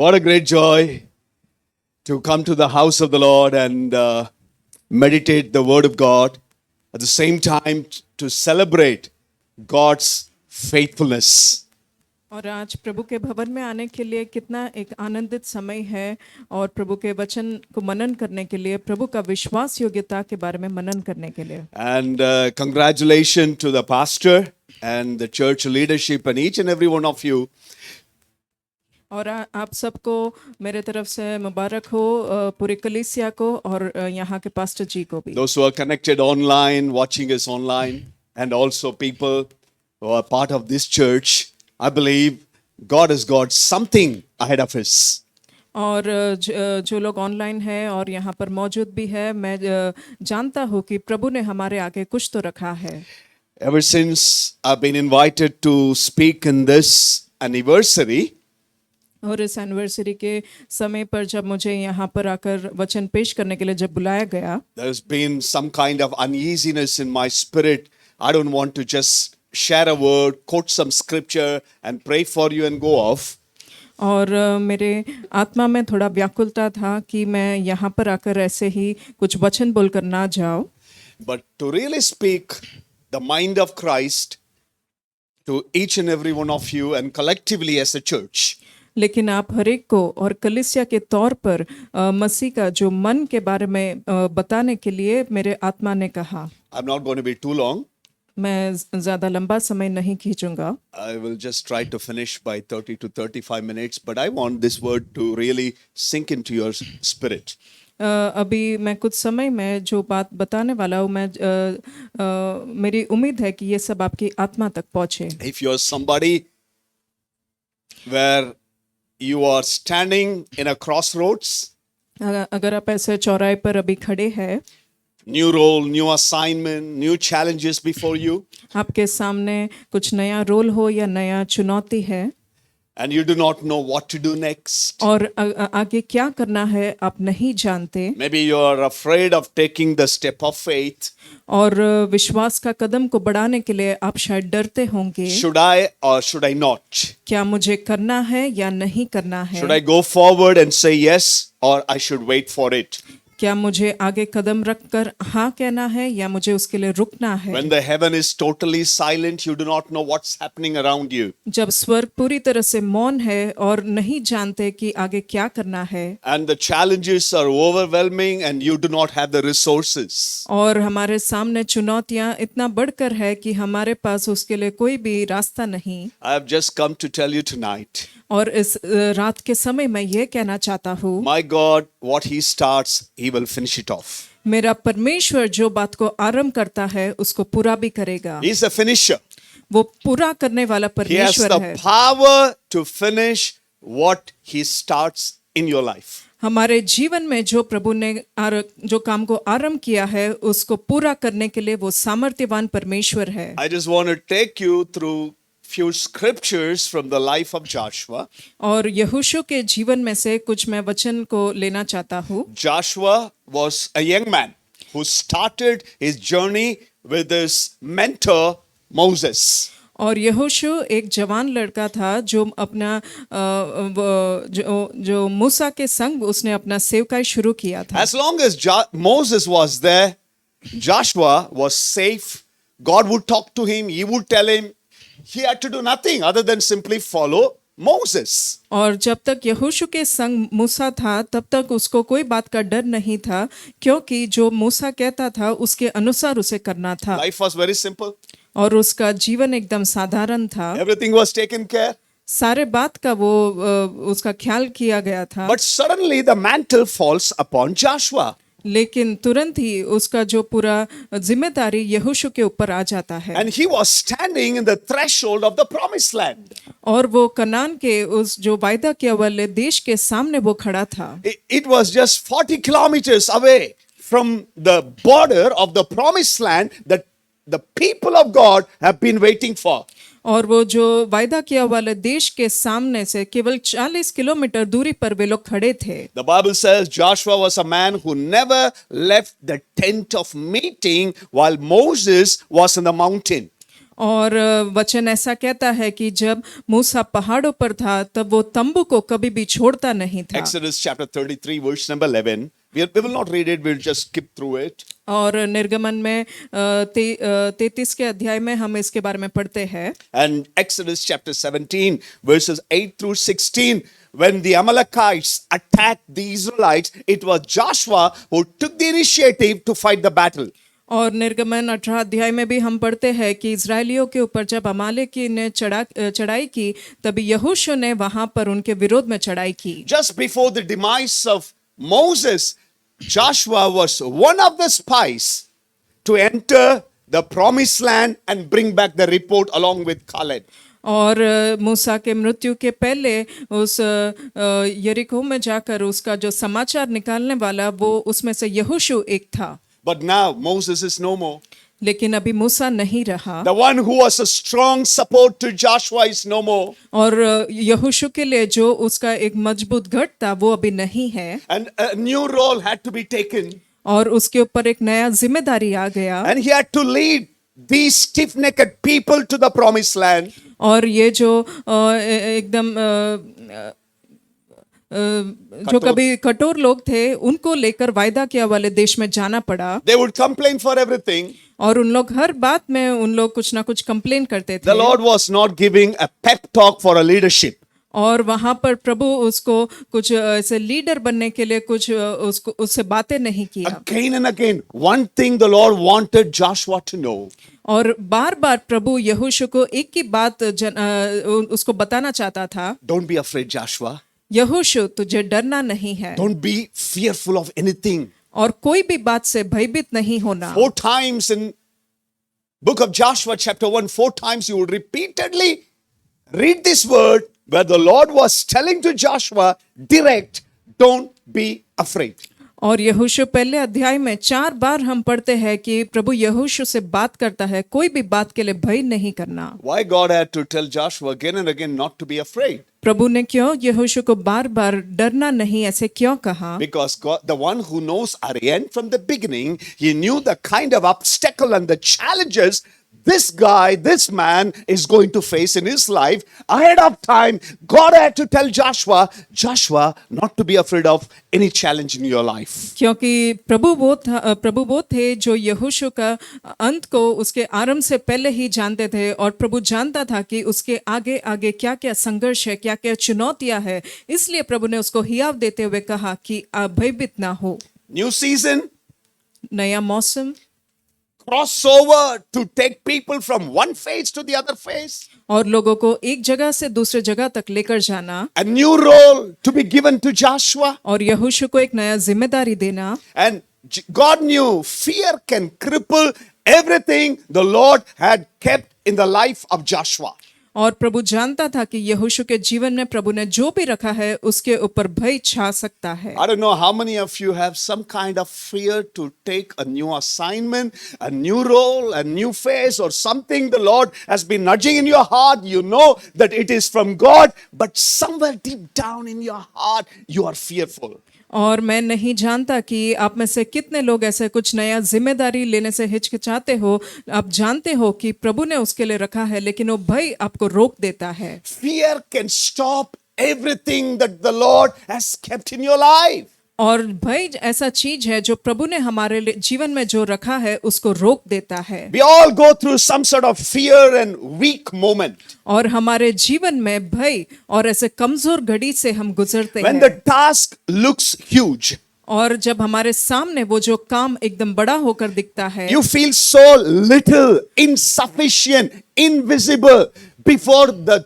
What a great joy to come to the house of the Lord and meditate the Word of God. At the same time, to celebrate God's faithfulness. और आज प्रभु के भवन में आने के लिए कितना एक आनंदित समय है और प्रभु के वचन को मनन करने के लिए, प्रभु का विश्वास योग्यता के बारे में मनन करने के लिए। And congratulations to the pastor and the church leadership and each and every one of you. और आप सबको मेरे तरफ से मुबारक हो, पूरी कलीसिया को और यहाँ के पास्टर जी को भी। Those who are connected online, watching us online, and also people who are part of this church. I believe God has got something ahead of us. और जो लोग ऑनलाइन हैं और यहाँ पर मौजूद भी है, मैं जानता हूँ कि प्रभु ने हमारे आगे कुछ तो रखा है। Ever since I've been invited to speak in this anniversary, और इस एनिवर्सरी के समय पर जब मुझे यहाँ पर आकर वचन पेश करने के लिए जब बुलाया गया, there's been some kind of uneasiness in my spirit. I don't want to just share a word, quote some scripture and pray for you and go off. और मेरे आत्मा में थोड़ा व्याकुलता था कि मैं यहाँ पर आकर ऐसे ही कुछ वचन बोलकर ना जाऊं, But to really speak the mind of Christ to each and every one of you and collectively as a church. लेकिन आप हर एक को और कलीसिया के तौर पर मसीह का जो मन के बारे में बताने के लिए मेरे आत्मा ने कहा। I'm not going to be too long. मैं ज़्यादा लंबा समय नहीं खींचूंगा। I will just try to finish by 30 to 35 minutes, but I want this word to really sink into your spirit. अभी मैं कुछ समय में जो बात बताने वाला हूँ, मेरी उम्मीद है कि ये सब आपकी आत्मा तक पहुँचे। If you're somebody where you are standing in a crossroads, अगर आप ऐसे चौराहे पर अभी खड़े हैं, new role, new assignment, new challenges before you, आपके सामने कुछ नया रोल हो या नया चुनौती है, and you do not know what to do next. और आगे क्या करना है आप नहीं जानते, Maybe you are afraid of taking the step of faith. और विश्वास का कदम को बढ़ाने के लिए आप शायद डरते होंगे, Should I or should I not? क्या मुझे करना है या नहीं करना है, Should I go forward and say yes or I should wait for it? क्या मुझे आगे कदम रखकर हाँ कहना है या मुझे उसके लिए रुकना है। When the heaven is totally silent, you do not know what's happening around you. जब स्वर्ग पूरी तरह से मौन है और नहीं जानते कि आगे क्या करना है, And the challenges are overwhelming and you do not have the resources. और हमारे सामने चुनौतियां इतना बढ़कर है कि हमारे पास उसके लिए कोई भी रास्ता नहीं। I have just come to tell you tonight, और इस रात के समय मैं ये कहना चाहता हूँ, my God, what He starts, He will finish it off. मेरा परमेश्वर जो बात को आरंभ करता है उसको पूरा भी करेगा। He's a finisher. वो पूरा करने वाला He has परमेश्वर the है। power to finish what He starts in your life. हमारे जीवन में जो प्रभु ने जो काम को आरंभ किया है उसको पूरा करने के लिए वो सामर्थ्यवान परमेश्वर है। I just want to take you through few scriptures from the life of Joshua. और यहोशू के जीवन में से कुछ मैं वचन को लेना चाहता हूँ। Joshua was a young man who started his journey with his mentor Moses. और यहोशू एक जवान लड़का था जो अपना जो मूसा के संग उसने अपना सेवकाई शुरू किया था। As long as Moses was there, Joshua was safe. God would talk to him, he would tell him. He had to do nothing other than simply follow Moses. और जब तक यहोशू के संग मूसा था तब तक उसको कोई बात का डर नहीं था, क्योंकि जो मूसा कहता था उसके अनुसार उसे करना था। Life was very simple. और उसका जीवन एकदम साधारण था। Everything was taken care. सारे बात का वो उसका ख्याल किया गया था। But suddenly the mantle falls upon Joshua. लेकिन तुरंत ही उसका जो पूरा जिम्मेदारी यहोशू के ऊपर आ जाता है। And he was standing in the threshold of the promised land. और वो कनान के उस जो वायदा किया वाले देश के सामने वो खड़ा था। It was just 40 kilometers away from the border of the promised land that the people of God have been waiting for. और वो जो वायदा किया वाले देश के सामने से केवल 40 किलोमीटर दूरी पर वे लोग खड़े थे। The Bible says Joshua was a man who never left the tent of meeting while Moses was in the mountain. और वचन ऐसा कहता है कि जब मूसा पहाड़ों पर था तब वो तंबू को कभी भी छोड़ता नहीं था। Exodus chapter 33, verse number 11. We will not read it, we'll just skip through it. और निर्गमन में 33 के अध्याय में हम इसके बारे में पढ़ते हैं। And Exodus chapter 17, verses 8 through 16, when the Amalekites attacked the Israelites, it was Joshua who took the initiative to fight the battle. और निर्गमन 18 अध्याय में भी हम पढ़ते हैं कि इजरायलियों के ऊपर जब अमालेकी ने चढ़ाई की तब यहोशू ने वहां पर उनके विरोध में चढ़ाई की। Just before the demise of Moses, Joshua was one of the spies to enter the promised land and bring back the report along with Caleb. और मूसा के मृत्यु के पहले उस यरीको में जाकर उसका जो समाचार निकालने वाला वो उसमें से यहोशू एक था। But now Moses is no more. लेकिन अभी मूसा नहीं रहा। The one who was a strong support to Joshua is no more. और यहोशू के लिए जो उसका एक मजबूत गढ़ था वो अभी नहीं है। And a new role had to be taken. और उसके ऊपर एक नया जिम्मेदारी आ गया। And he had to lead these stiff-necked people to the promised land. और ये जो एकदम जो कभी कठोर लोग थे उनको लेकर वायदा किया वाले देश में जाना पड़ा। They would complain for everything. और उन लोग हर बात में उन लोग कुछ ना कुछ कंप्लेन करते थे। The Lord was not giving a pep talk for a leadership. और वहां पर प्रभु उसको कुछ ऐसे लीडर बनने के लिए कुछ उसको उससे बातें नहीं किया। Again and again, one thing the Lord wanted Joshua to know. और बार बार प्रभु यहोशू को एक ही बात उसको बताना चाहता था। Don't be afraid, Joshua. यहोशू तुझे डरना नहीं है। Don't be fearful of anything. और कोई भी बात से भयभीत नहीं होना। 4 times in book of Joshua chapter 1, 4 times you would repeatedly read this word where the Lord was telling to Joshua, direct, don't be afraid. और यहोशू पहले अध्याय में 4 बार हम पढ़ते हैं कि प्रभु यहोशू से बात करता है कोई भी बात के लिए भय नहीं करना। Why God had to tell Joshua again and again not to be afraid? प्रभु ने क्यों यहोशू को बार बार डरना नहीं ऐसे क्यों कहा? Because God, the one who knows our end from the beginning, he knew the kind of obstacle and the challenges this guy, this man is going to face in his life. Ahead of time, God had to tell Joshua, not to be afraid of any challenge in your life. क्योंकि प्रभु वो थे जो यहोशू का अंत को उसके आरंभ से पहले ही जानते थे और प्रभु जानता था कि उसके आगे आगे क्या क्या संघर्ष है, क्या क्या चुनौतियां है। इसलिए प्रभु ने उसको हियाव देते हुए कहा कि आप भयभीत ना हो। New season, नया मौसम, crossover to take people from one phase to the other phase. और लोगों को एक जगह से दूसरे जगह तक लेकर जाना। A new role to be given to Joshua. और यहोशू को एक नया जिम्मेदारी देना। And God knew fear can cripple everything the Lord had kept in the life of Joshua. और प्रभु जानता था कि यहोशू के जीवन में प्रभु ने जो भी रखा है उसके ऊपर भय छा सकता है। I don't know how many of you have some kind of fear to take a new assignment, a new role, a new phase, or something the Lord has been nudging in your heart. You know that it is from God, but somewhere deep down in your heart, you are fearful. और मैं नहीं जानता कि आप में से कितने लोग ऐसे कुछ नया जिम्मेदारी लेने से हिचकिचाते हो। आप जानते हो कि प्रभु ने उसके लिए रखा है लेकिन वो भय आपको रोक देता है। Fear can stop everything that the Lord has kept in your life. और भय ऐसा चीज है जो प्रभु ने हमारे जीवन में जो रखा है उसको रोक देता है। We all go through some sort of fear and weak moment. और हमारे जीवन में भय और ऐसे कमजोर घड़ी से हम गुजरते When हैं। the task looks huge, और जब हमारे सामने वो जो काम एकदम बड़ा होकर दिखता है, you feel so little, insufficient, invisible before the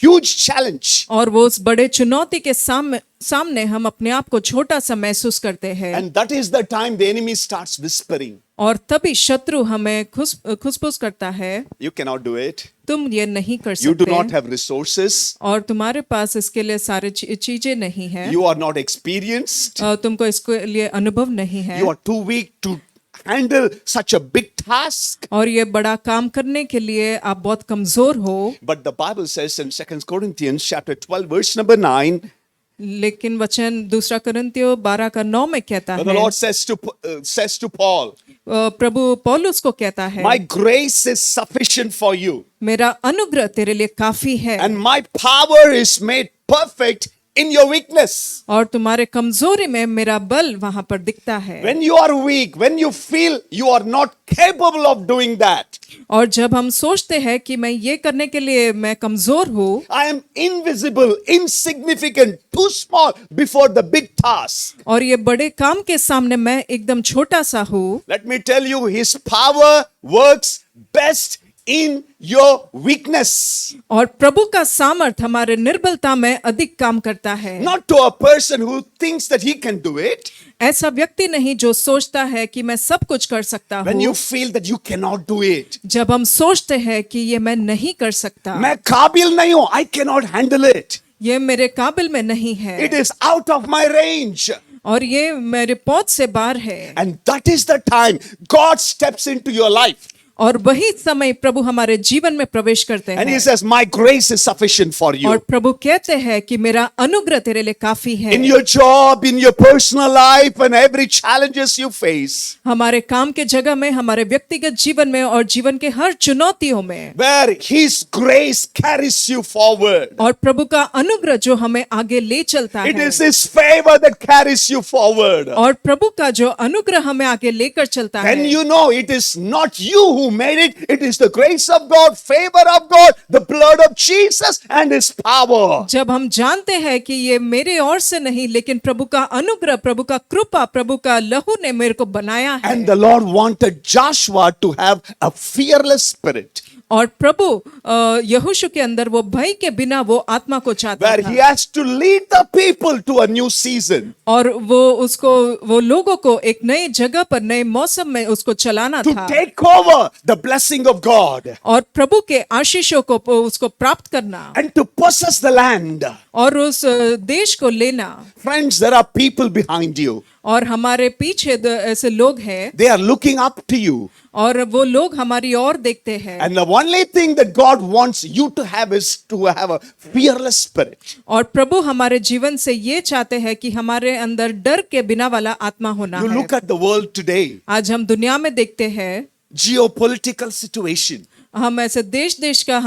huge challenge. और वो उस बड़े चुनौती के सामने हम अपने आप को छोटा सा महसूस करते हैं। And that is the time the enemy starts whispering. और तभी शत्रु हमें खुसफुस करता है, You cannot do it. तुम ये नहीं कर You do not सकते have resources. और तुम्हारे पास इसके लिए सारे चीजें नहीं है। You are not experienced. तुमको इसके लिए अनुभव नहीं है। You are too weak to handle such a big task. और ये बड़ा काम करने के लिए आप बहुत कमजोर हो। But the Bible says in 2 Corinthians chapter 12 verse number 9, लेकिन वचन 2 कुरिन्थियों 12 का 9 में कहता the है, Lord says to Paul, प्रभु पौलुस को कहता है, My grace is sufficient for you, मेरा अनुग्रह तेरे लिए काफी है and my power is made perfect in your weakness. और तुम्हारे कमजोरी में मेरा बल वहां पर दिखता है। When you are weak, when you feel you are not capable of doing that, और जब हम सोचते हैं कि मैं ये करने के लिए मैं कमजोर हूँ I am invisible, insignificant, too small before the big task. और ये बड़े काम के सामने मैं एकदम छोटा सा हूँ, Let me tell you, His power works best in your weakness. और प्रभु का सामर्थ हमारे निर्बलता में अधिक काम करता है। Not to a person who thinks that he can do it. ऐसा व्यक्ति नहीं जो सोचता है कि मैं सब कुछ कर सकता When you हूँ, feel that you cannot do it. जब हम सोचते हैं कि ये मैं नहीं कर सकता, मैं काबिल नहीं हूं, I cannot handle it. ये मेरे काबिल में नहीं है It is out of my range. और ये मेरे पहुंच से बाहर है। And that is the time God steps into your life. और वही समय प्रभु हमारे जीवन में प्रवेश करते And He हैं says, My grace is sufficient for और you. प्रभु कहते हैं कि मेरा अनुग्रह तेरे लिए काफी है। In your job, in your personal life, and every challenges you face, हमारे काम के जगह में, हमारे व्यक्तिगत जीवन में और जीवन के हर चुनौतियों में, where His grace carries you forward. और प्रभु का अनुग्रह जो हमें आगे ले चलता It है, is His favor that carries you forward. और प्रभु का जो अनुग्रह हमें आगे लेकर चलता Then है, you know it is not you who made it. It is the grace of God, favor of God, the blood of Jesus and His power. जब हम जानते हैं कि ये मेरे ओर से नहीं लेकिन प्रभु का अनुग्रह, प्रभु का कृपा, प्रभु का लहू ने मेरे को बनाया है। And the Lord wanted Joshua to have a fearless spirit, और प्रभु यहोशू के अंदर वो भय के बिना वो आत्मा को चाहता where था he has to lead the people to a new season, और वो लोगों को एक नए जगह पर नए मौसम में उसको चलाना to था take over the blessing of God और प्रभु के आशीषों को उसको प्राप्त करना and to possess the land. और उस देश को लेना। Friends, there are people behind you. और हमारे पीछे ऐसे लोग हैं They are looking up to you. और वो लोग हमारी ओर देखते हैं And the only thing that God wants you to have is to have a fearless spirit. और प्रभु हमारे जीवन से ये चाहते हैं कि हमारे अंदर डर के बिना वाला आत्मा होना You है। look at the world today, आज हम दुनिया में देखते हैं, geopolitical situation, हम ऐसे देश देश का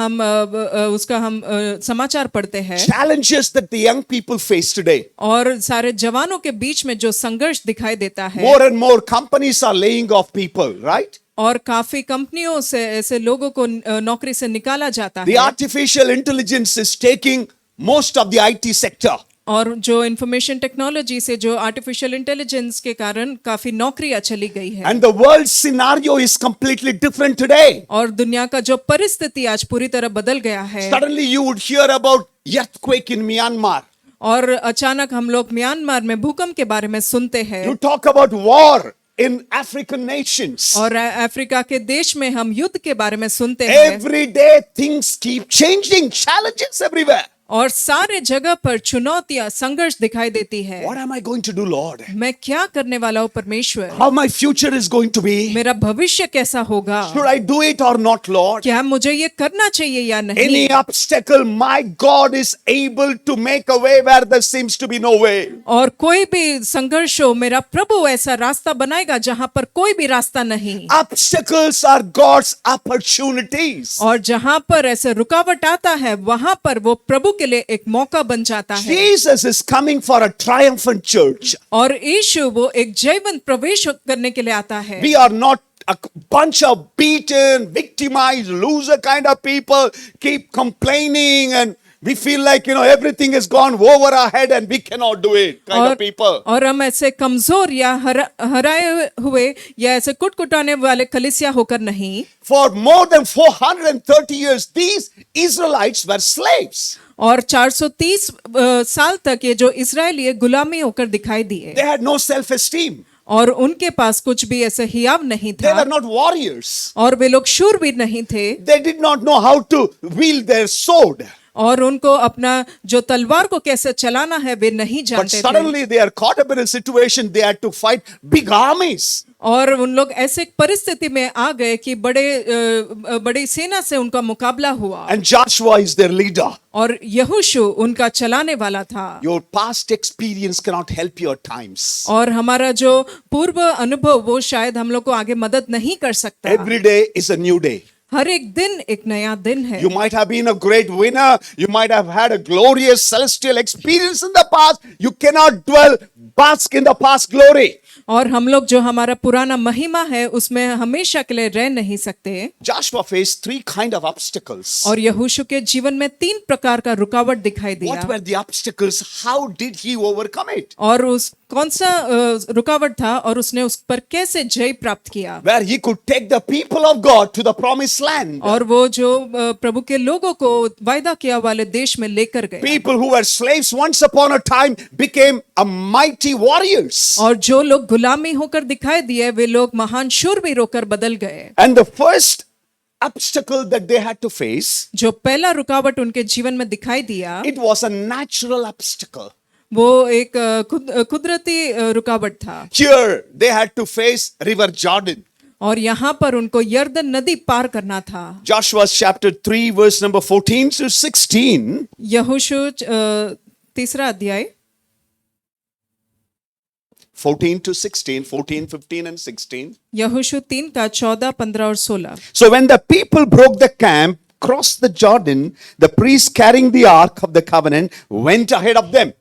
उसका हम समाचार पढ़ते हैं challenges that the young people face today. और सारे जवानों के बीच में जो संघर्ष दिखाई देता है More and more companies are laying off people, right? और काफी कंपनियों से ऐसे लोगों को नौकरी से निकाला जाता The है artificial intelligence is taking most of the IT sector. और जो इंफॉर्मेशन टेक्नोलॉजी से जो आर्टिफिशियल इंटेलिजेंस के कारण काफी नौकरियां चली गई है And the world scenario is completely different today. और दुनिया का जो परिस्थिति आज पूरी तरह बदल गया है Suddenly you would hear about earthquake in Myanmar. और अचानक हम लोग म्यांमार में भूकंप के बारे में सुनते हैं You talk about war in African nations. और अफ्रीका के देश में हम युद्ध के बारे में सुनते हैं Every day things keep changing, challenges everywhere. और सारे जगह पर चुनौतियां संघर्ष दिखाई देती है। What am I going to do, Lord? मैं क्या करने वाला हूँ परमेश्वर? How my future is going to be? मेरा भविष्य कैसा होगा? Should I do it or not, Lord? क्या मुझे ये करना चाहिए या नहीं? Any obstacle, my God is able to make a way where there seems to be no way. और कोई भी संघर्ष हो, मेरा प्रभु ऐसा रास्ता बनाएगा जहां पर कोई भी रास्ता नहीं। Obstacles are God's opportunities. और जहां पर ऐसे रुकावट आता है वहां पर वो प्रभु के लिए एक मौका बन जाता है। Jesus is coming for a triumphant church. और यीशु वो एक जयवंत प्रवेश करने के लिए आता है। We are not a bunch of beaten, victimized, loser kind of people, keep complaining and we feel like, everything has gone over our head and we cannot do it kind of people. और हम ऐसे कमजोर या हराए हुए या ऐसे कुटकुटाने वाले कलीसिया होकर नहीं। For more than 430 years, these Israelites were slaves. और 430 साल तक ये जो इस्राएली गुलामी होकर दिखाई दिए They had no self-esteem. और उनके पास कुछ भी ऐसे हियाव नहीं They था were not warriors. और वे लोग शूरवीर नहीं थे They did not know how to wield their sword. और उनको अपना जो तलवार को कैसे चलाना है वे नहीं But जानते थे। suddenly they are caught up in a situation they had to fight big armies. और उन लोग ऐसे एक परिस्थिति में आ गए कि बड़ी सेना से उनका मुकाबला हुआ And Joshua is their leader. और यहोशू उनका चलाने वाला था। Your past experience cannot help you at times. और हमारा जो पूर्व अनुभव वो शायद हम लोग को आगे मदद नहीं कर सकता। Every day is a new day. हर एक दिन एक नया दिन है। You might have been a great winner. You might have had a glorious celestial experience in the past. You cannot bask in the past glory. और हम लोग जो हमारा पुराना महिमा है उसमें हमेशा के लिए रह नहीं सकते। Joshua faced 3 kind of obstacles. और यहोशू के जीवन में 3 प्रकार का रुकावट दिखाई दिया। What were the obstacles? How did he overcome it? और उस कौन सा रुकावट था और उसने उस पर कैसे जय प्राप्त किया? Where he could take the people of God to the promised land. और वो जो प्रभु के लोगों को वायदा किया वाले देश में लेकर गए। People who were slaves once upon a time became a mighty warriors. और जो लोग गुलामी होकर दिखाई दिए वे लोग महान शूरवीर होकर बदल गए। And the first obstacle that they had to face, जो पहला रुकावट उनके जीवन में दिखाई दिया it was a natural obstacle. वो एक कुदरती रुकावट था। Here they had to face river Jordan. और यहाँ पर उनको यरदन नदी पार करना था। Joshua chapter 3 verse number 14 to 16. यहोशू 3 अध्याय 14 to 16, 14, 15 and 16. यहोशू 3 का 14, 15 और 16। So when the people broke the camp, crossed the Jordan, the priests carrying the ark of the covenant went ahead of them.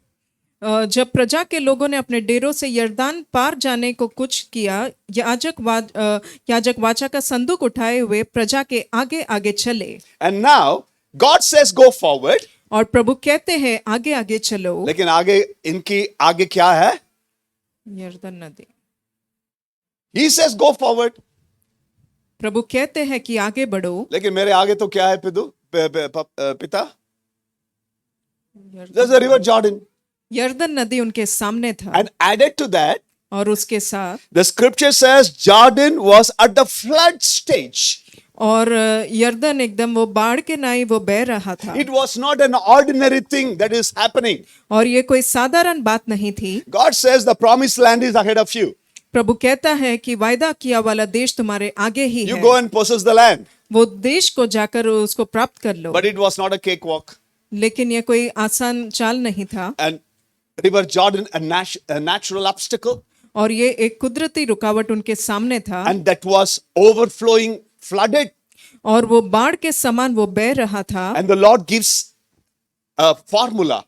जब प्रजा के लोगों ने अपने डेरों से यरदान पार जाने को कुछ किया, याजक वाचा का संदूक उठाए हुए प्रजा के आगे आगे चले। And now God says go forward. और प्रभु कहते हैं आगे आगे चलो। लेकिन आगे इनकी आगे क्या है? यरदन नदी। He says go forward. प्रभु कहते हैं कि आगे बढ़ो। लेकिन मेरे आगे तो क्या है पिता? There's a river Jordan. यरदन नदी उनके सामने था। And added to that, और उसके साथ the scripture says Jordan was at the flood stage. और यरदन एकदम वो बाढ़ के नाई वो बह रहा था। It was not an ordinary thing that is happening. और ये कोई साधारण बात नहीं थी। God says the promised land is ahead of you. प्रभु कहता है कि वायदा किया वाला देश तुम्हारे आगे ही You है। go and possess the land. वो देश को जाकर उसको प्राप्त कर लो। But it was not a cakewalk. लेकिन ये कोई आसान चाल नहीं था। And river Jordan, a natural obstacle. और ये एक कुदरती रुकावट उनके सामने था। And that was overflowing, flooded. और वो बाढ़ के समान वो बह रहा था। And the Lord gives a formula.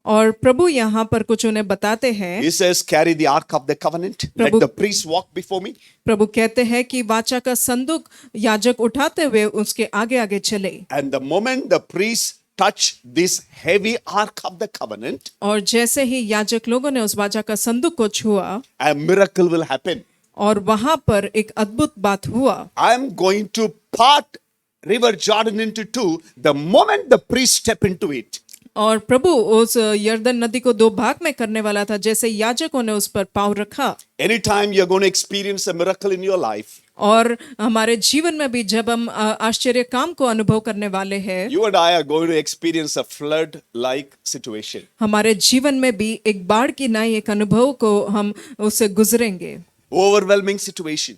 और प्रभु यहाँ पर कुछ उन्हें बताते हैं। He says, carry the ark of the covenant. Let the priests walk before me. प्रभु कहते हैं कि वाचा का संदूक याजक उठाते हुए उसके आगे आगे चले। And the moment the priests touch this heavy ark of the covenant, और जैसे ही याजक लोगों ने उस वाचा का संदूक को छुआ, a miracle will happen. और वहां पर एक अद्भुत बात हुआ। I am going to part river Jordan into 2 the moment the priests step into it. और प्रभु उस यरदन नदी को 2 भाग में करने वाला था जैसे याजकों ने उस पर पाँव रखा। Anytime you're going to experience a miracle in your life, और हमारे जीवन में भी जब हम आश्चर्य काम को अनुभव करने वाले हैं, you and I are going to experience a flood like situation. हमारे जीवन में भी एक बाढ़ की नाई एक अनुभव को हम उससे गुजरेंगे। Overwhelming situation.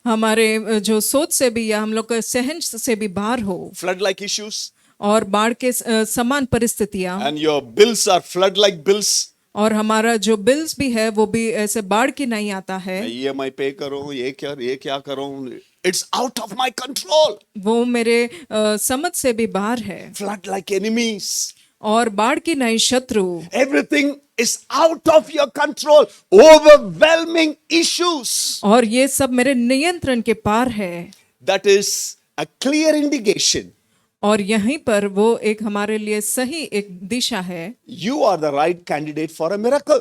हमारे जो सोच से भी या हम लोग के सहन से भी बाहर हो। Flood like issues. और बाढ़ के समान परिस्थितियां। And your bills are flood like bills. और हमारा जो बिल्स भी है वो भी ऐसे बाढ़ की नहीं आता है। EMI पे करो, ये क्या करूं? It's out of my control. वो मेरे समझ से भी बाहर है। Flood like enemies. और बाढ़ की नहीं शत्रु। Everything is out of your control. Overwhelming issues. और ये सब मेरे नियंत्रण के पार है। That is a clear indication. और यहीं पर वो एक हमारे लिए सही एक दिशा है। You are the right candidate for a miracle.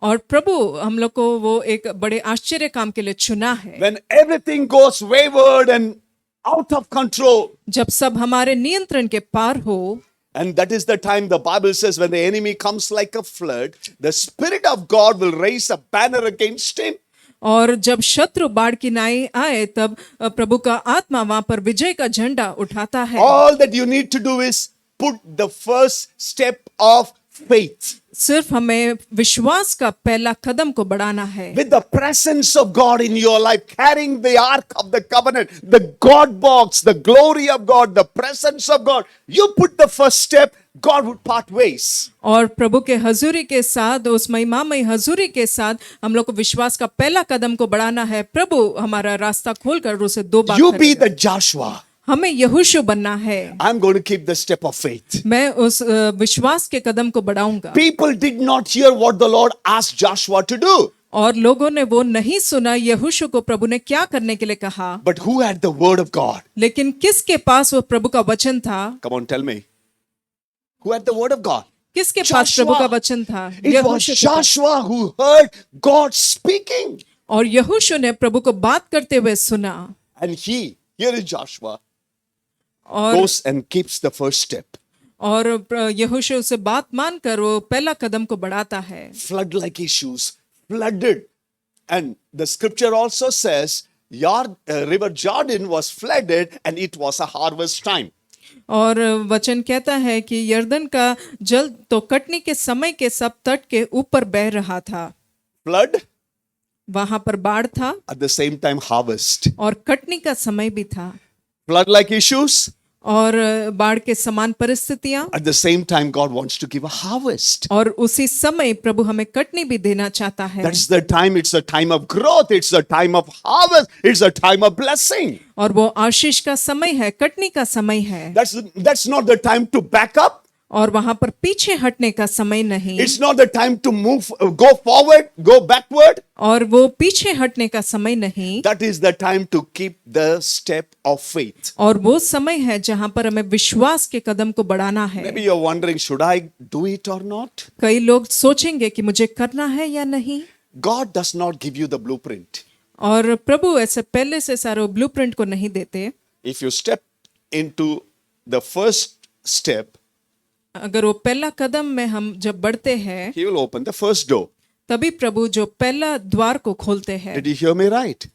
और प्रभु हम लोग को वो एक बड़े आश्चर्य काम के लिए चुना है। When everything goes wayward and out of control. जब सब हमारे नियंत्रण के पार हो। And that is the time the Bible says when the enemy comes like a flood, the Spirit of God will raise a banner against him. और जब शत्रु बाढ़ की नाई आए तब प्रभु का आत्मा वहां पर विजय का झंडा उठाता है। All that you need to do is put the first step of faith. सिर्फ हमें विश्वास का पहला कदम को बढ़ाना है, With the presence of God in your life, carrying the ark of the covenant, the God box, the glory of God, the presence of God, you put the first step, God would part ways. और प्रभु के हजूरी के साथ, उस महिमामय हजूरी के साथ हम लोग को विश्वास का पहला कदम को बढ़ाना है। प्रभु हमारा रास्ता खोलकर उसे दो बार You be करेगा। the Joshua. हमें यहोशू बनना है। I'm going to keep the step of faith. मैं उस विश्वास के कदम को बढ़ाऊंगा। People did not hear what the Lord asked Joshua to do. और लोगों ने वो नहीं सुना यहोशू को प्रभु ने क्या करने के लिए कहा, But who had the word of God? लेकिन किसके पास वो प्रभु का वचन था? Come on, tell me. Who had the word of God? किसके पास प्रभु का वचन था? It was यहोशू के पास। Joshua who heard God speaking. और यहोशू ने प्रभु को बात करते हुए सुना And here is Joshua, और goes and keeps the first step. और यहोशू से बात मानकर वो पहला कदम को बढ़ाता है। Flood like issues, flooded. And the scripture also says, River Jordan was flooded and it was a harvest time. और वचन कहता है कि यर्दन का जल तो कटनी के समय के सब तट के ऊपर बह रहा था। Flood, वहां पर बाढ़ था at the same time harvest. और कटनी का समय भी था। Flood like issues, और बाढ़ के समान परिस्थितियां, at the same time God wants to give a harvest. और उसी समय प्रभु हमें कटनी भी देना चाहता है। That's the time, it's a time of growth, it's a time of harvest, it's a time of blessing. और वो आशीष का समय है, कटनी का समय है। That's not the time to back up. और वहां पर पीछे हटने का समय नहीं, It's not the time to move, go forward, go backward. और वो पीछे हटने का समय नहीं, That is the time to keep the step of faith. और वो समय है जहां पर हमें विश्वास के कदम को बढ़ाना है। Maybe you're wondering, should I do it or not? कई लोग सोचेंगे कि मुझे करना है या नहीं, God does not give you the blueprint. और प्रभु ऐसे पहले से सारे ब्लूप्रिंट को नहीं देते। If you step into the first step, अगर वो पहला कदम में हम जब बढ़ते हैं, He will open the first door. तभी प्रभु जो पहला द्वार को खोलते हैं। Did you hear me right?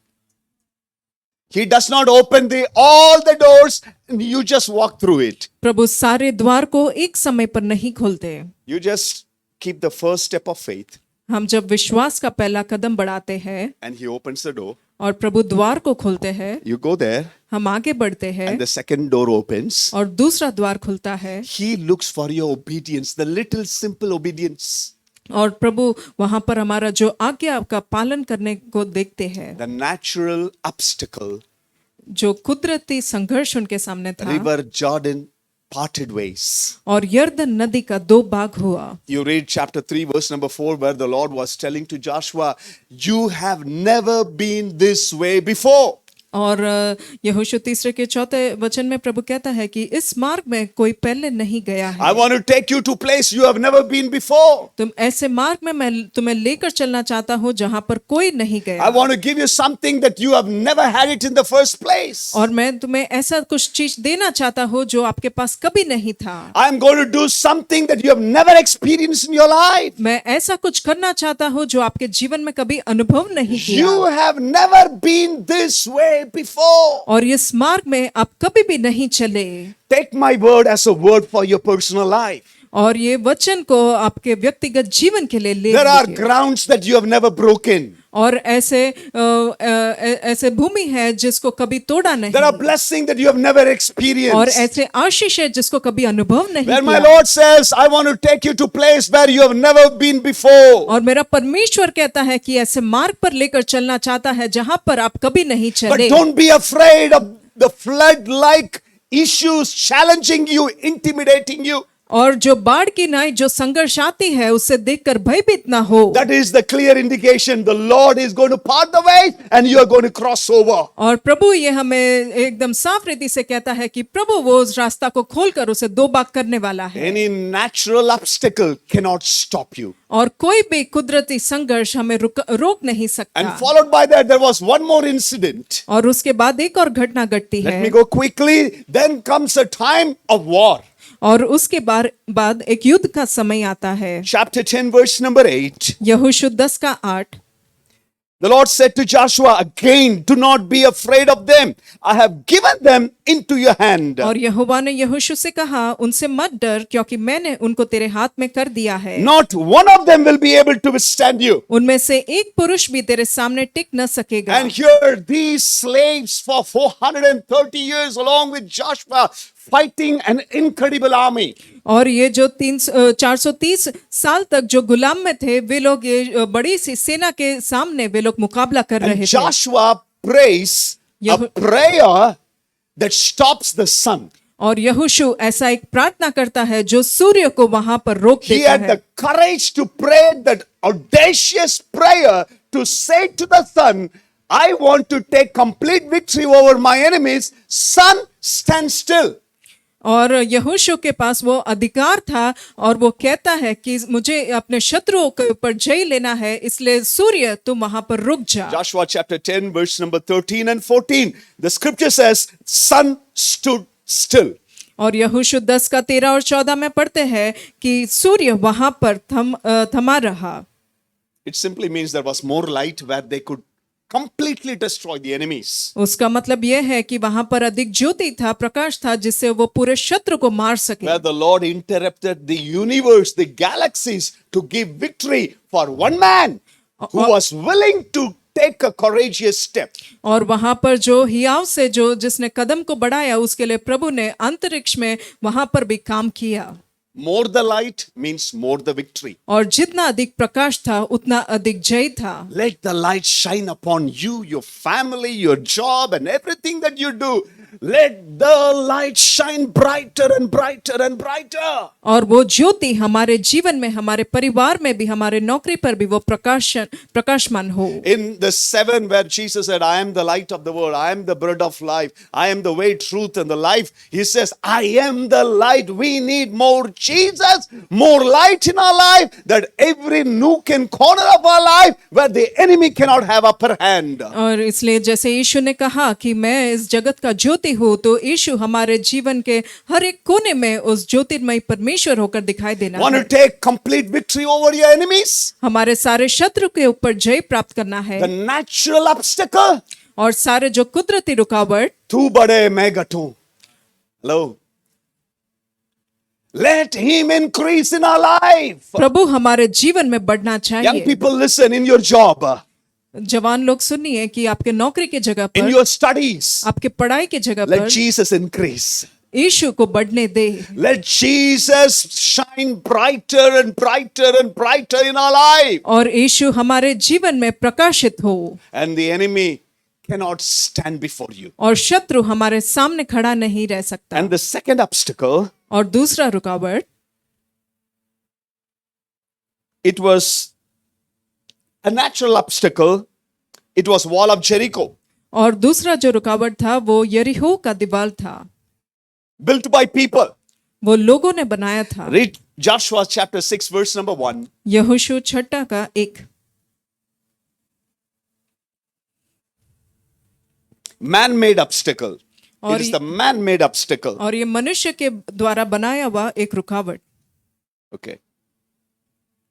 He does not open all the doors and you just walk through it. प्रभु सारे द्वार को एक समय पर नहीं खोलते। You just keep the first step of faith हम जब विश्वास का पहला कदम बढ़ाते हैं and He opens the door. और प्रभु द्वार को खोलते हैं, You go there हम आगे बढ़ते हैं and the second door opens. और दूसरा द्वार खुलता है, He looks for your obedience, the little simple obedience. और प्रभु वहां पर हमारा जो आज्ञा का पालन करने को देखते हैं। The natural obstacle, जो कुदरती संघर्ष उनके सामने था, River Jordan parted ways. और यर्दन नदी का दो भाग हुआ। You read chapter 3 verse number 4 where the Lord was telling to Joshua, you have never been this way before. और यहोशू तीसरे के चौथे वचन में प्रभु कहता है कि इस मार्ग में कोई पहले नहीं गया है। I want to take you to place you have never been before. तुम ऐसे मार्ग में मैं तुम्हें लेकर चलना चाहता हूँ जहाँ पर कोई नहीं गया। I want to give you something that you have never had it in the first place. और मैं तुम्हें ऐसा कुछ चीज देना चाहता हूँ जो आपके पास कभी नहीं था। I am going to do something that you have never experienced in your life. मैं ऐसा कुछ करना चाहता हूँ जो आपके जीवन में कभी अनुभव नहीं किया। You have never been this way before. और इस मार्ग में आप कभी भी नहीं चले। Take my word as a word for your personal life. और ये वचन को आपके व्यक्तिगत जीवन के लिए ले There are लीजिए। grounds that you have never broken. और ऐसे भूमि है जिसको कभी तोड़ा नहीं। There are blessings that you have never और experienced. ऐसे आशीष है जिसको कभी अनुभव नहीं Where my किया। Lord says, I want to take you to place where you have never been before. और मेरा परमेश्वर कहता है कि ऐसे मार्ग पर लेकर चलना चाहता है जहां पर आप कभी नहीं But चले। don't be afraid of the flood-like issues challenging you, intimidating you. और जो बाढ़ की नाई जो संघर्ष आती है उससे देखकर भयभीत ना हो। That is the clear indication the Lord is going to part the way and you are going to cross over. और प्रभु ये हमें एकदम साफ रीति से कहता है कि प्रभु वो उस रास्ता को खोलकर उसे दो भाग करने वाला है। Any natural obstacle cannot stop you. और कोई भी कुदरती संघर्ष हमें रोक नहीं And सकता। followed by that, there was one more incident. और उसके बाद एक और घटना घटती Let है। me go quickly. Then comes a time of war. और उसके बाद एक युद्ध का समय आता है। Chapter 10, verse number 8. यहोशू 10 का 8। The Lord said to Joshua again, do not be afraid of them. I have given them into your hand. और यहोवा ने यहोशू से कहा, उनसे मत डर, क्योंकि मैंने उनको तेरे हाथ में कर दिया है। Not one of them will be able to withstand you. उनमें से एक पुरुष भी तेरे सामने टिक न सकेगा। And here these slaves for 430 years along with Joshua fighting an incredible army. और ये जो 430 साल तक जो गुलाम में थे, वे लोग ये बड़ी सी सेना के सामने वे लोग मुकाबला कर रहे And थे। Joshua prays a Yehu- prayer that stops the sun. और यहोशू ऐसा एक प्रार्थना करता है जो सूर्य को वहां पर रोक He देता had है। the courage to pray that audacious prayer to say to the sun, I want to take complete victory over my enemies. Sun, stand still. और यहोशू के पास वो अधिकार था और वो कहता है कि मुझे अपने शत्रुओं के ऊपर जय लेना है, इसलिए सूर्य तुम वहां पर रुक जा। Joshua chapter 10 verse number 13 and 14. The scripture says, sun stood still. और यहोशू 10 का 13 और 14 में पढ़ते हैं कि सूर्य वहां पर थमा रहा। It simply means there was more light where they could completely destroy the enemies. उसका मतलब यह है कि वहां पर अधिक ज्योति था, प्रकाश था, जिससे वो पूरे शत्रु को मार सके। Where the Lord interrupted the universe, the galaxies to give victory for one man who was willing to take a courageous step. और वहां पर जो हियाव से जो जिसने कदम को बढ़ाया, उसके लिए प्रभु ने अंतरिक्ष में वहां पर भी काम किया। More the light means more the victory. और जितना अधिक प्रकाश था उतना अधिक जय था। Let the light shine upon you, your family, your job, and everything that you do. Let the light shine brighter and brighter and brighter. और वो ज्योति हमारे जीवन में, हमारे परिवार में भी, हमारे नौकरी पर भी वो प्रकाशमान हो। In the 7 where Jesus said, I am the light of the world, I am the bread of life, I am the way, truth, and the life. He says, I am the light. We need more Jesus, more light in our life, that every nook and corner of our life where the enemy cannot have upper hand. और इसलिए जैसे यीशु ने कहा कि मैं इस जगत का ज्योति हूँ, तो यीशु हमारे जीवन के हर एक कोने में उस ज्योतिर्मय परमेश्वर होकर दिखाई देना Want है। to take complete victory over your enemies? हमारे सारे शत्रु के ऊपर जय प्राप्त करना है। The natural obstacle? और सारे जो कुदरती रुकावट, तू बड़े मैं घटूं. Hello. Let him increase in our life. प्रभु हमारे जीवन में बढ़ना Young चाहिए। people, listen, in your job, जवान लोग सुनिए कि आपके नौकरी के जगह in पर, your studies, आपके पढ़ाई के जगह let पर Jesus increase. यीशु को बढ़ने दे। Let Jesus shine brighter and brighter and brighter in our life. और यीशु हमारे जीवन में प्रकाशित हो, And the enemy cannot stand before you. और शत्रु हमारे सामने खड़ा नहीं रह सकता। And the second obstacle, और दूसरा रुकावट, it was a natural obstacle. It was wall of Jericho, और दूसरा जो रुकावट था वो यरीहो का दीवार था, built by people. वो लोगों ने बनाया था। Read Joshua chapter 6 verse number 1. यहोशू 6 का 1। Man-made obstacle. It और is the man-made obstacle. और ये मनुष्य के द्वारा बनाया हुआ एक रुकावट। Okay.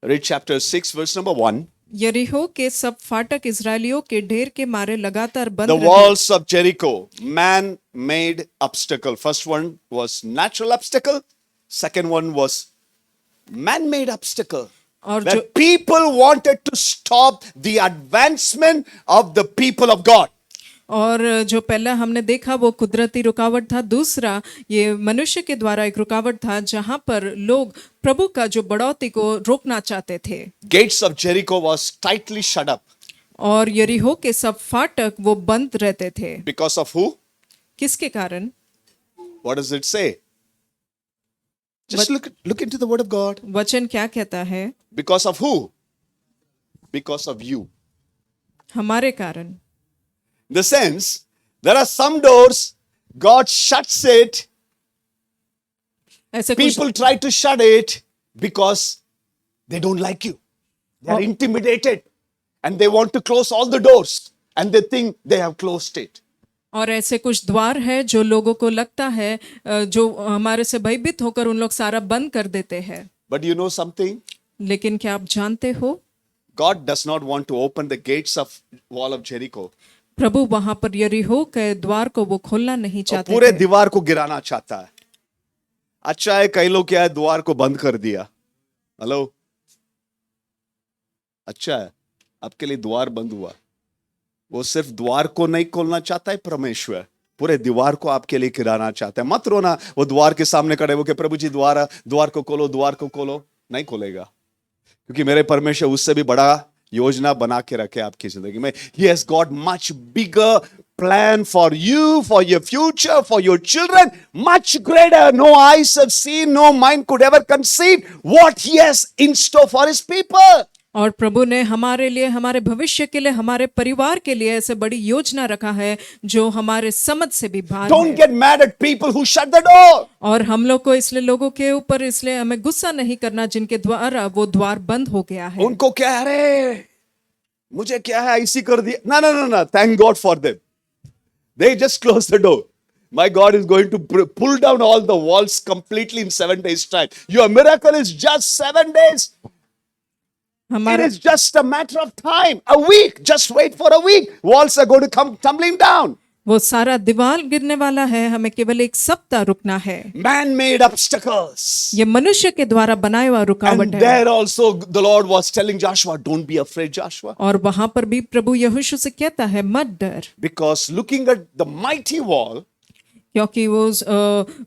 Read chapter 6 verse number 1. यरीहो के सब फाटक इजरायलियों के ढेर के मारे लगातार बंद The रहे। walls of Jericho, man-made obstacle. First one was natural obstacle. Second one was man-made obstacle. और Where जो people wanted to stop the advancement of the people of God. और जो पहला हमने देखा वो कुदरती रुकावट था। दूसरा ये मनुष्य के द्वारा एक रुकावट था, जहां पर लोग प्रभु का जो बढ़ोतरी को रोकना चाहते थे। Gates of Jericho was tightly shut up. और यरीहो के सब फाटक वो बंद रहते थे। Because of who? किसके कारण? What does it say? Just look into the word of God. वचन क्या कहता है? Because of who? Because of you. हमारे कारण। In the sense, there are some doors, God shuts it. ऐसे कुछ People try to shut it because they don't like you. They are intimidated and they want to close all the doors and they think they have closed it. और ऐसे कुछ द्वार है जो लोगों को लगता है, जो हमारे से भयभीत होकर उन लोग सारा बंद कर देते हैं। But you know something? लेकिन क्या आप जानते हो? God does not want to open the gates of wall of Jericho. प्रभु वहां पर यरीहो के द्वार को वो खोलना नहीं और चाहते पूरे थे। दीवार को गिराना चाहता है। अच्छा है, कई लोग क्या है, द्वार को बंद कर दिया। हेलो, अच्छा है, आपके लिए द्वार बंद हुआ। वो सिर्फ द्वार को नहीं खोलना चाहता है परमेश्वर, पूरे दीवार को आपके लिए गिराना चाहता है। मत रोना, वो द्वार के सामने खड़े हो के प्रभु जी द्वार को खोलो, द्वार को खोलो। नहीं खोलेगा, क्योंकि मेरे परमेश्वर उससे भी बड़ा योजना बना के रखे आपकी जिंदगी में। He has got much bigger plan for you, for your future, for your children, much greater. No eyes have seen, no mind could ever conceive what he has in store for his people. और प्रभु ने हमारे लिए, हमारे भविष्य के लिए, हमारे परिवार के लिए ऐसे बड़ी योजना रखा है जो हमारे समझ से भी बाहर Don't है। get mad at people who shut the door. और हम लोग को इसलिए लोगों के ऊपर इसलिए हमें गुस्सा नहीं करना जिनके द्वारा वो द्वार बंद हो गया है। उनको क्या है, अरे मुझे क्या है, ऐसी कर दिया। ना ना ना ना, thank God for them. They just close the door. My God is going to pull down all the walls completely in 7 days' time. Your miracle is just 7 days. It हमारा is just a matter of time. A week. Just wait for a week. Walls are going to come tumbling down. वो सारा दीवार गिरने वाला है, हमें केवल एक सप्ताह रुकना है। Man-made obstacles. ये मनुष्य के द्वारा बनाया हुआ And रुकावट है। there also the Lord was telling Joshua, don't be afraid, Joshua. और वहां पर भी प्रभु यहोशू से कहता है मत डर, Because looking at the mighty wall, क्योंकि वो उस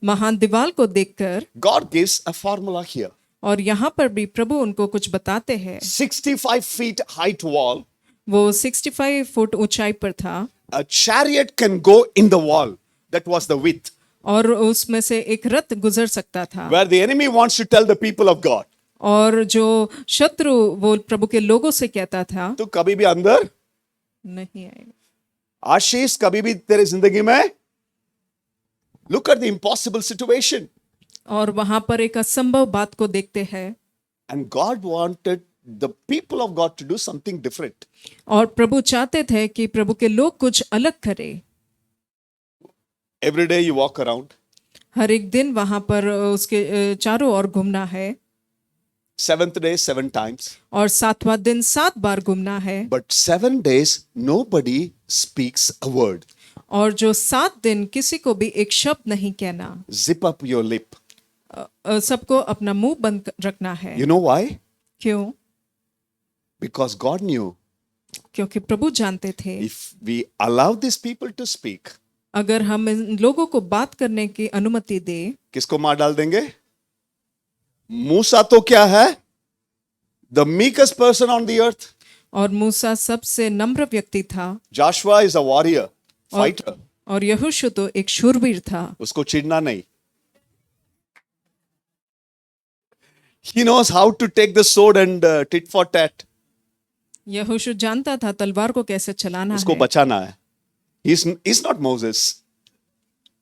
महान दीवार को देखकर, God gives a formula here. और यहाँ पर भी प्रभु उनको कुछ बताते हैं। 65 feet height wall. वो 65 फुट ऊंचाई पर था A chariot can go in the wall. That was the width. और उसमें से एक रथ गुजर सकता था। Where the enemy wants to tell the people of God, और जो शत्रु वो प्रभु के लोगों से कहता था तो कभी भी अंदर नहीं आएगा। आशीष कभी भी तेरे जिंदगी में। Look at the impossible situation. और वहां पर एक असंभव बात को देखते हैं। And God wanted the people of God to do something different. और प्रभु चाहते थे कि प्रभु के लोग कुछ अलग करें। Every day you walk around. हर एक दिन वहां पर उसके चारों ओर घूमना है। 7th day 7 times. और 7वां दिन 7 बार घूमना है। But 7 days nobody speaks a word. और जो 7 दिन किसी को भी एक शब्द नहीं कहना। Zip up your lip. सबको अपना मुंह बंद रखना है। You know why? क्यों? Because God knew क्योंकि प्रभु जानते थे if we allow these people to speak, अगर हम इन लोगों को बात करने की अनुमति दे, किसको मार डाल देंगे? मूसा तो क्या है? The meekest person on the earth. और मूसा सबसे नम्र व्यक्ति था। Joshua is a warrior, fighter. और यहोशू तो एक शूरवीर था। उसको चिढ़ना नहीं। He knows how to take the sword and tit for tat. यहोशू जानता था तलवार को कैसे चलाना उसको है। बचाना है। He's not Moses.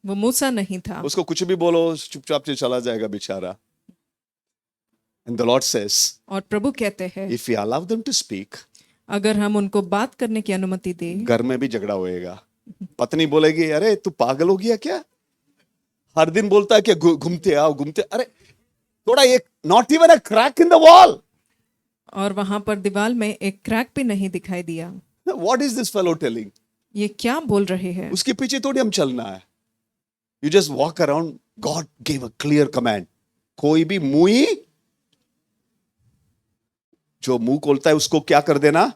वो मूसा नहीं था। उसको कुछ भी बोलो, चुपचाप से चला जाएगा बेचारा। And the Lord says, और प्रभु कहते हैं if we allow them to speak, अगर हम उनको बात करने की अनुमति दे, घर में भी झगड़ा होएगा। पत्नी बोलेगी, अरे तू पागल हो गया क्या? हर दिन बोलता है कि घूमते आओ घूमते, अरे थोड़ा एक not even a crack in the wall. और वहां पर दीवार में एक क्रैक भी नहीं दिखाई दिया। What is this fellow telling? ये क्या बोल रहे हैं? उसके पीछे थोड़ी हम चलना है। You just walk around. God give a clear command. कोई भी मुंह जो मुंह खोलता है उसको क्या कर देना?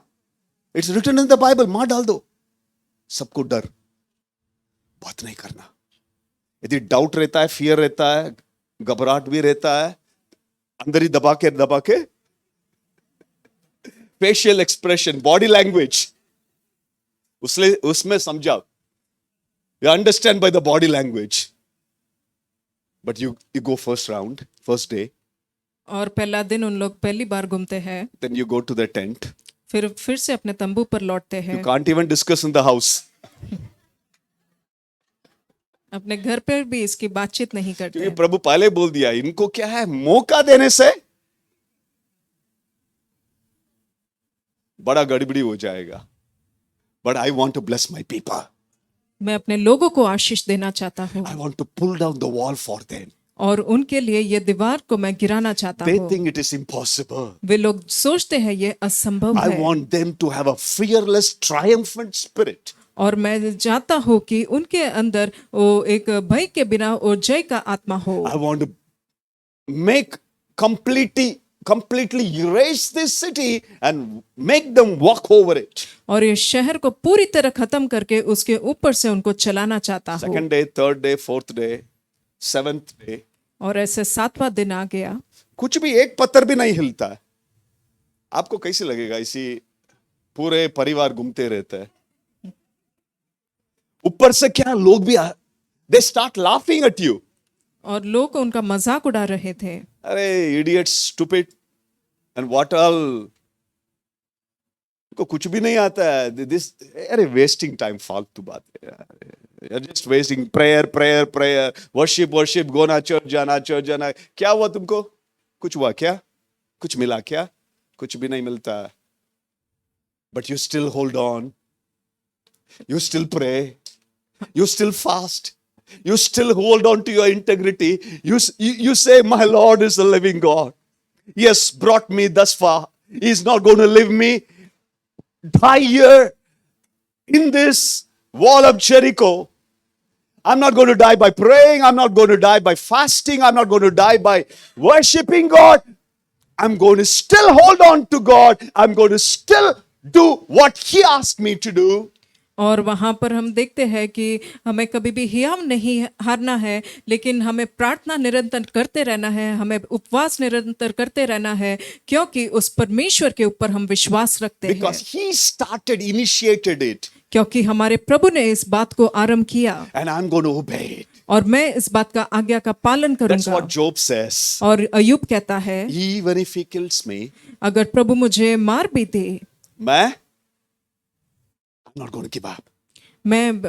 It's written in the Bible, मार डाल दो। सबको डर, बात नहीं करना। यदि डाउट रहता है, फियर रहता है, घबराहट भी रहता है, अंदर ही दबा के फेशियल एक्सप्रेशन, बॉडी लैंग्वेज, उसमें समझाओ। You understand by the body language. But you go first round, first day. और पहला दिन उन लोग पहली बार घूमते हैं। Then you go to the tent. फिर से अपने तंबू पर लौटते हैं। You can't even discuss in the house. अपने घर पर भी इसकी बातचीत नहीं क्योंकि करते। प्रभु पहले बोल दिया, इनको क्या है, मौका देने से बड़ा गड़बड़ी हो जाएगा। But I want to bless my people. मैं अपने लोगों को आशीष देना चाहता हूँ। I want to pull down the wall for them. और उनके लिए ये दीवार को मैं गिराना चाहता They हूँ। think it is impossible. वे लोग सोचते हैं ये असंभव I है, want them to have a fearless, triumphant spirit. और मैं चाहता हूँ कि उनके अंदर वो एक भय के बिना वो जय का आत्मा हो। I want to make completely erase this city and make them walk over it. और ये शहर को पूरी तरह खत्म करके उसके ऊपर से उनको चलाना चाहता हूँ। Second day, third day, fourth day, seventh day. और ऐसे 7वां दिन आ गया, कुछ भी एक पत्थर भी नहीं हिलता है। आपको कैसे लगेगा? इसी पूरे परिवार घूमते रहता है, ऊपर से क्या लोग भी they start laughing at you. और लोग उनका मजाक उड़ा रहे थे। अरे idiot, stupid and what all, को कुछ भी नहीं आता है। This, अरे wasting time, फालतू बात है यार। You're just wasting prayer, worship, gonna church जाना। क्या हुआ तुमको? कुछ हुआ क्या? कुछ मिला क्या? कुछ भी नहीं मिलता। But you still hold on. You still pray. You still fast. You still hold on to your integrity. You say, my Lord is the living God. He has brought me thus far. He's not going to leave me die here in this wall of Jericho. I'm not going to die by praying. I'm not going to die by fasting. I'm not going to die by worshiping God. I'm going to still hold on to God. I'm going to still do what He asked me to do. और वहाँ पर हम देखते हैं कि हमें कभी भी हियाव नहीं हारना है, लेकिन हमें प्रार्थना निरंतर करते रहना है, हमें उपवास निरंतर करते रहना है, क्योंकि उस परमेश्वर के ऊपर हम विश्वास रखते हैं। Because He initiated it. क्योंकि हमारे प्रभु ने इस बात को आरंभ किया, And I'm going to obey it. और मैं इस बात का आज्ञा का पालन That's करूंगा। what Job says. और अय्यूब कहता है, Even if He kills me, अगर प्रभु मुझे मार भी दे, I'm not going to give up. मैं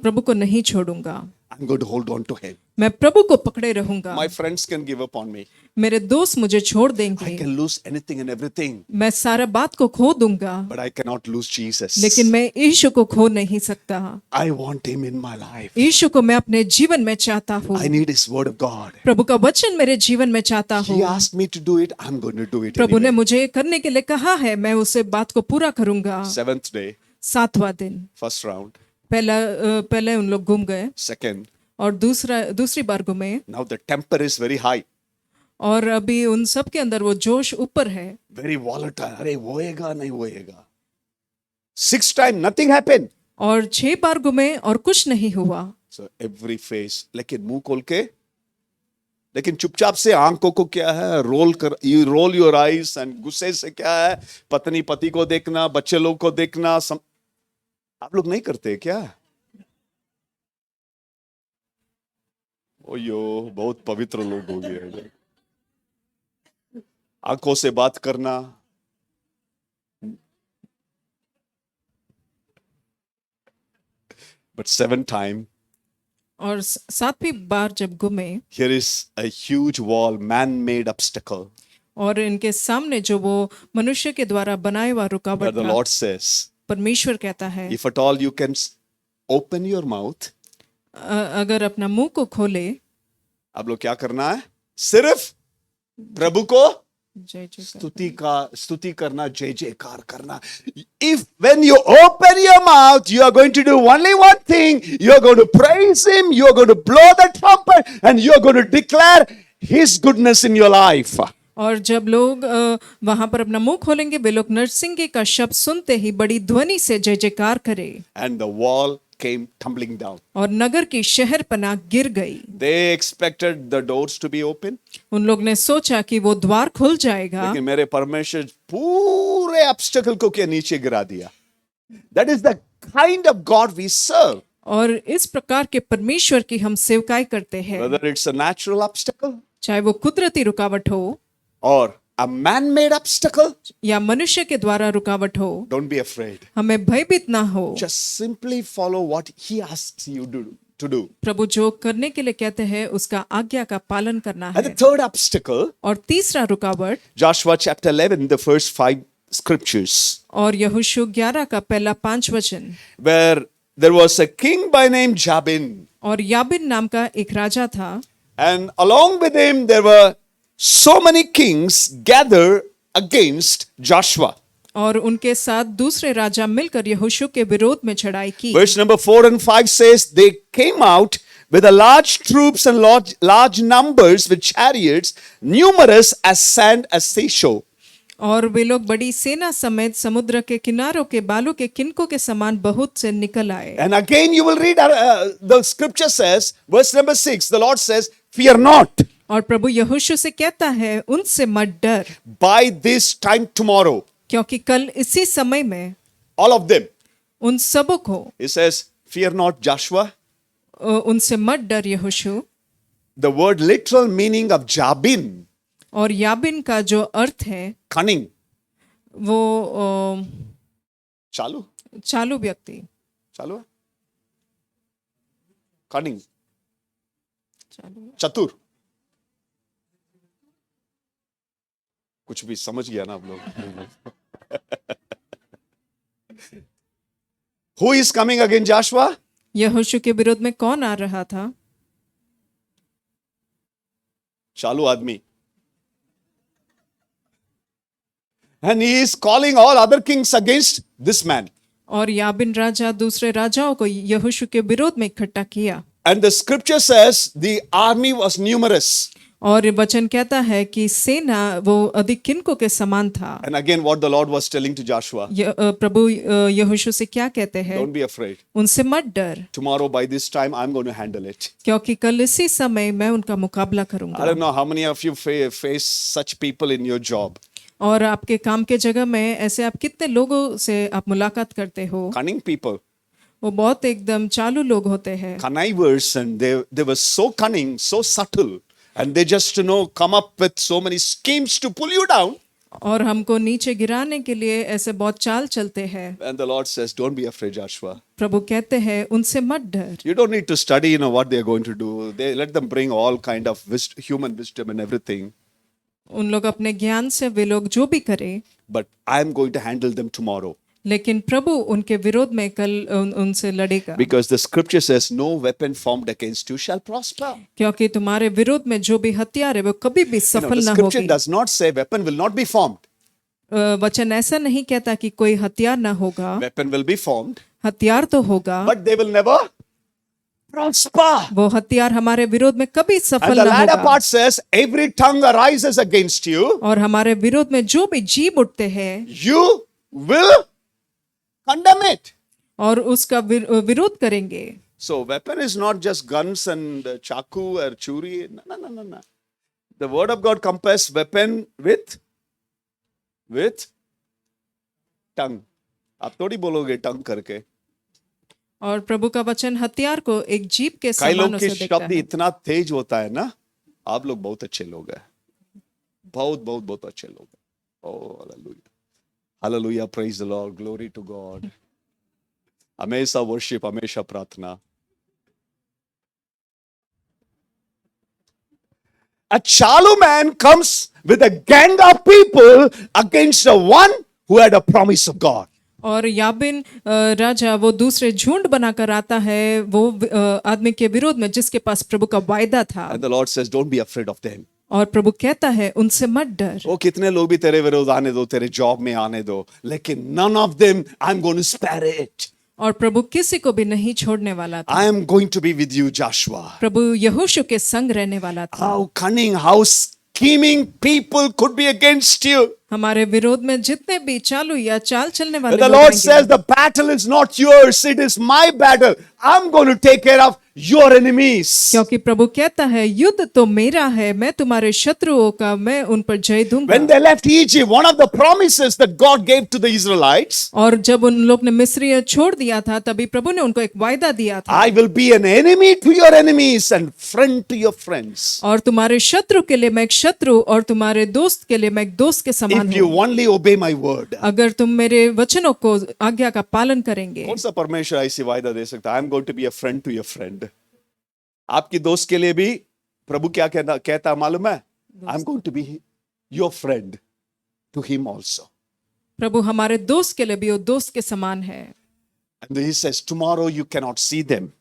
प्रभु को नहीं छोड़ूंगा, I'm going to hold on to Him. मैं प्रभु को पकड़े रहूंगा। My friends can give up on me. मेरे दोस्त मुझे छोड़ I देंगे, can lose anything and everything, मैं सारा बात को खो दूंगा, but I cannot lose Jesus. लेकिन मैं यीशु को खो नहीं सकता। I want Him in my life. यीशु को मैं अपने जीवन में चाहता हूँ। I need His word of God. प्रभु का वचन मेरे जीवन में चाहता He हूँ। asked me to do it. I'm going to do it. प्रभु ने Anyway. मुझे ये करने के लिए कहा है, मैं उसे बात को पूरा करूंगा। Seventh day, 7वां दिन, first round. पहले उन लोग घूम गए, Second, और दूसरी बार घूमे, now the temper is very high, और अभी उन सब के अंदर वो जोश ऊपर है, very volatile. अरे होएगा नहीं होएगा. Sixth time, nothing happened. और 6 बार घूमे और कुछ नहीं हुआ। So every face, लेकिन मुंह खोल के, लेकिन चुपचाप से आंखों को क्या है, you roll your eyes, and गुस्से से क्या है, पत्नी पति को देखना, बच्चे लोग को देखना, आप लोग नहीं करते क्या? ओयो, बहुत पवित्र लोग हो गए। आंखों से बात करना, but seventh time, और 7वीं बार जब घूमे, here is a huge wall, man-made obstacle, और इनके सामने जो वो मनुष्य के द्वारा बनाए हुआ where रुकावट the था, Lord says, परमेश्वर कहता है, if at all you can open your mouth, अगर अपना मुंह को खोले, आप लोग क्या करना है? सिर्फ प्रभु को जय जय स्तुति करना, जय जयकार करना. If when you open your mouth, you are going to do only one thing. You are going to praise Him. You are going to blow the trumpet, and you are going to declare His goodness in your life. और जब लोग वहां पर अपना मुंह खोलेंगे, वे लोग नरसिंगे का शब्द सुनते ही बड़ी ध्वनि से जय जयकार करे, And the wall came tumbling down. और नगर की शहर पनाह गिर गई। They expected the doors to be open. उन लोग ने सोचा कि वो द्वार खुल जाएगा, लेकिन मेरे परमेश्वर पूरे obstacle को क्या नीचे गिरा दिया. That is the kind of God we serve. और इस प्रकार के परमेश्वर की हम सेवकाई करते हैं, Whether it's a natural obstacle चाहे वो कुदरती रुकावट हो or a man-made obstacle, या मनुष्य के द्वारा रुकावट हो, don't be afraid. हमें भयभीत ना हो। Just simply follow what He asks you to do. प्रभु जो करने के लिए कहते हैं उसका आज्ञा का पालन करना And the है। third obstacle, और तीसरा रुकावट, Joshua chapter 11, the first 5 scriptures, और यहोशू 11 का पहला 5 वचन, where there was a king by name Jabin. और याबिन नाम का एक राजा था, And along with him, there were so many kings gathered against Joshua. और उनके साथ दूसरे राजा मिलकर यहोशू के विरोध में चढ़ाई की। Verse number 4 and 5 says, they came out with a large troops and large numbers with chariots, numerous as sand as seashore. और वे लोग बड़ी सेना समेत समुद्र के किनारों के बालू के किनकों के समान बहुत से निकल आए। And again you will read, the scripture says, verse number 6, the Lord says, fear not. और प्रभु यहोशू से कहता है, उनसे मत डर, By this time tomorrow, क्योंकि कल इसी समय में all of them, उन सबों को, he says, fear not, Joshua. उनसे मत डर यहोशू। The word literal meaning of Jabin, और याबिन का जो अर्थ है cunning, वो चालू चालू व्यक्ति, चालू है, cunning, चतुर, कुछ भी समझ गया ना आप लोग। Who is coming against Joshua? यहोशू के विरोध में कौन आ रहा था? चालू आदमी। And he is calling all other kings against this man. और याबिन राजा दूसरे राजाओं को यहोशू के विरोध में इकट्ठा किया। And the scripture says the army was numerous. और वचन कहता है कि सेना वो अधिक किनको के समान था। And again what the Lord was telling to Joshua, प्रभु यहोशू से क्या कहते हैं? don't be afraid. उनसे मत डर, Tomorrow by this time I'm going to handle it. क्योंकि कल इसी समय मैं उनका मुकाबला I करूंगा। don't know how many of you face such people in your job. और आपके काम के जगह में ऐसे आप कितने लोगों से आप मुलाकात करते हो? Cunning people, वो बहुत एकदम चालू लोग होते हैं। connivers, and they were so cunning, so subtle, and they just come up with so many schemes to pull you down. और हमको नीचे गिराने के लिए ऐसे बहुत चाल चलते हैं। And the Lord says, don't be afraid, Joshua. प्रभु कहते हैं उनसे मत डर। You don't need to study, what they're going to do. They let them bring all kind of human wisdom and everything. उन लोग अपने ज्ञान से वे लोग जो भी करें, But I'm going to handle them tomorrow. लेकिन प्रभु उनके विरोध में कल उनसे लड़ेगा। Because the scripture says, no weapon formed against you shall prosper. क्योंकि तुम्हारे विरोध में जो भी हथियार है वो कभी भी The सफल न scripture होगी। does not say weapon will not be formed. वचन ऐसा नहीं कहता कि कोई हथियार ना होगा। Weapon will be formed, हथियार तो होगा, but they will never prosper. वो हथियार हमारे विरोध में कभी And सफल the ना latter होगा। part says, every tongue arises against you, और हमारे विरोध में जो भी जीव उठते हैं, you will condemn it. और उसका विरोध करेंगे। So weapon is not just guns and chaku or churi. No. The word of God compares weapon with tongue. आप थोड़ी बोलोगे tongue करके। और प्रभु का वचन हथियार को एक जीव के कई लोग समान की उसे देखता शब्द है। इतना तेज होता है ना, आप लोग बहुत अच्छे लोग हैं, बहुत अच्छे लोग हैं। Oh, hallelujah. Hallelujah, praise the Lord, glory to God. हमेशा worship, हमेशा प्रार्थना। A chalu man comes with a gang of people against the one who had a promise of God. और याबिन राजा वो दूसरे झुंड बनाकर आता है वो आदमी के विरोध में जिसके पास प्रभु का वायदा था। And the Lord says, don't be afraid of them. और प्रभु कहता है उनसे मत डर। वो कितने लोग भी तेरे विरोध आने दो, तेरे जॉब में आने दो, लेकिन none of them I'm going to spare it. और प्रभु किसी को भी नहीं छोड़ने वाला था। I am going to be with you, Joshua. प्रभु यहोशू के संग रहने वाला था। How cunning, how scheming people could be against you. हमारे विरोध में जितने भी चालू या चाल चलने वाले But the लोग Lord आएंगे, says the battle is not yours, it is my battle. I'm going to take care of your enemies. क्योंकि प्रभु कहता है युद्ध तो मेरा है, मैं तुम्हारे शत्रुओं का मैं उन पर जय दूंगा। When they left Egypt, one of the promises that God gave to the Israelites, और जब उन लोग ने मिस्र छोड़ दिया था तभी प्रभु ने उनको एक वायदा दिया था, I will be an enemy to your enemies and friend to your friends. और तुम्हारे शत्रु के लिए मैं एक शत्रु और तुम्हारे दोस्त के लिए मैं एक दोस्त के समान If you हूँ, only obey my word. अगर तुम मेरे वचनों को आज्ञा का पालन करेंगे। कौन सा परमेश्वर ऐसी वायदा दे सकता है? I am going to be a friend to your friend. आपकी दोस्त के लिए भी प्रभु क्या कहता मालूम है? I am going to be your friend to him also. प्रभु हमारे दोस्त के लिए भी वो दोस्त के समान है। And he says, tomorrow you cannot see them.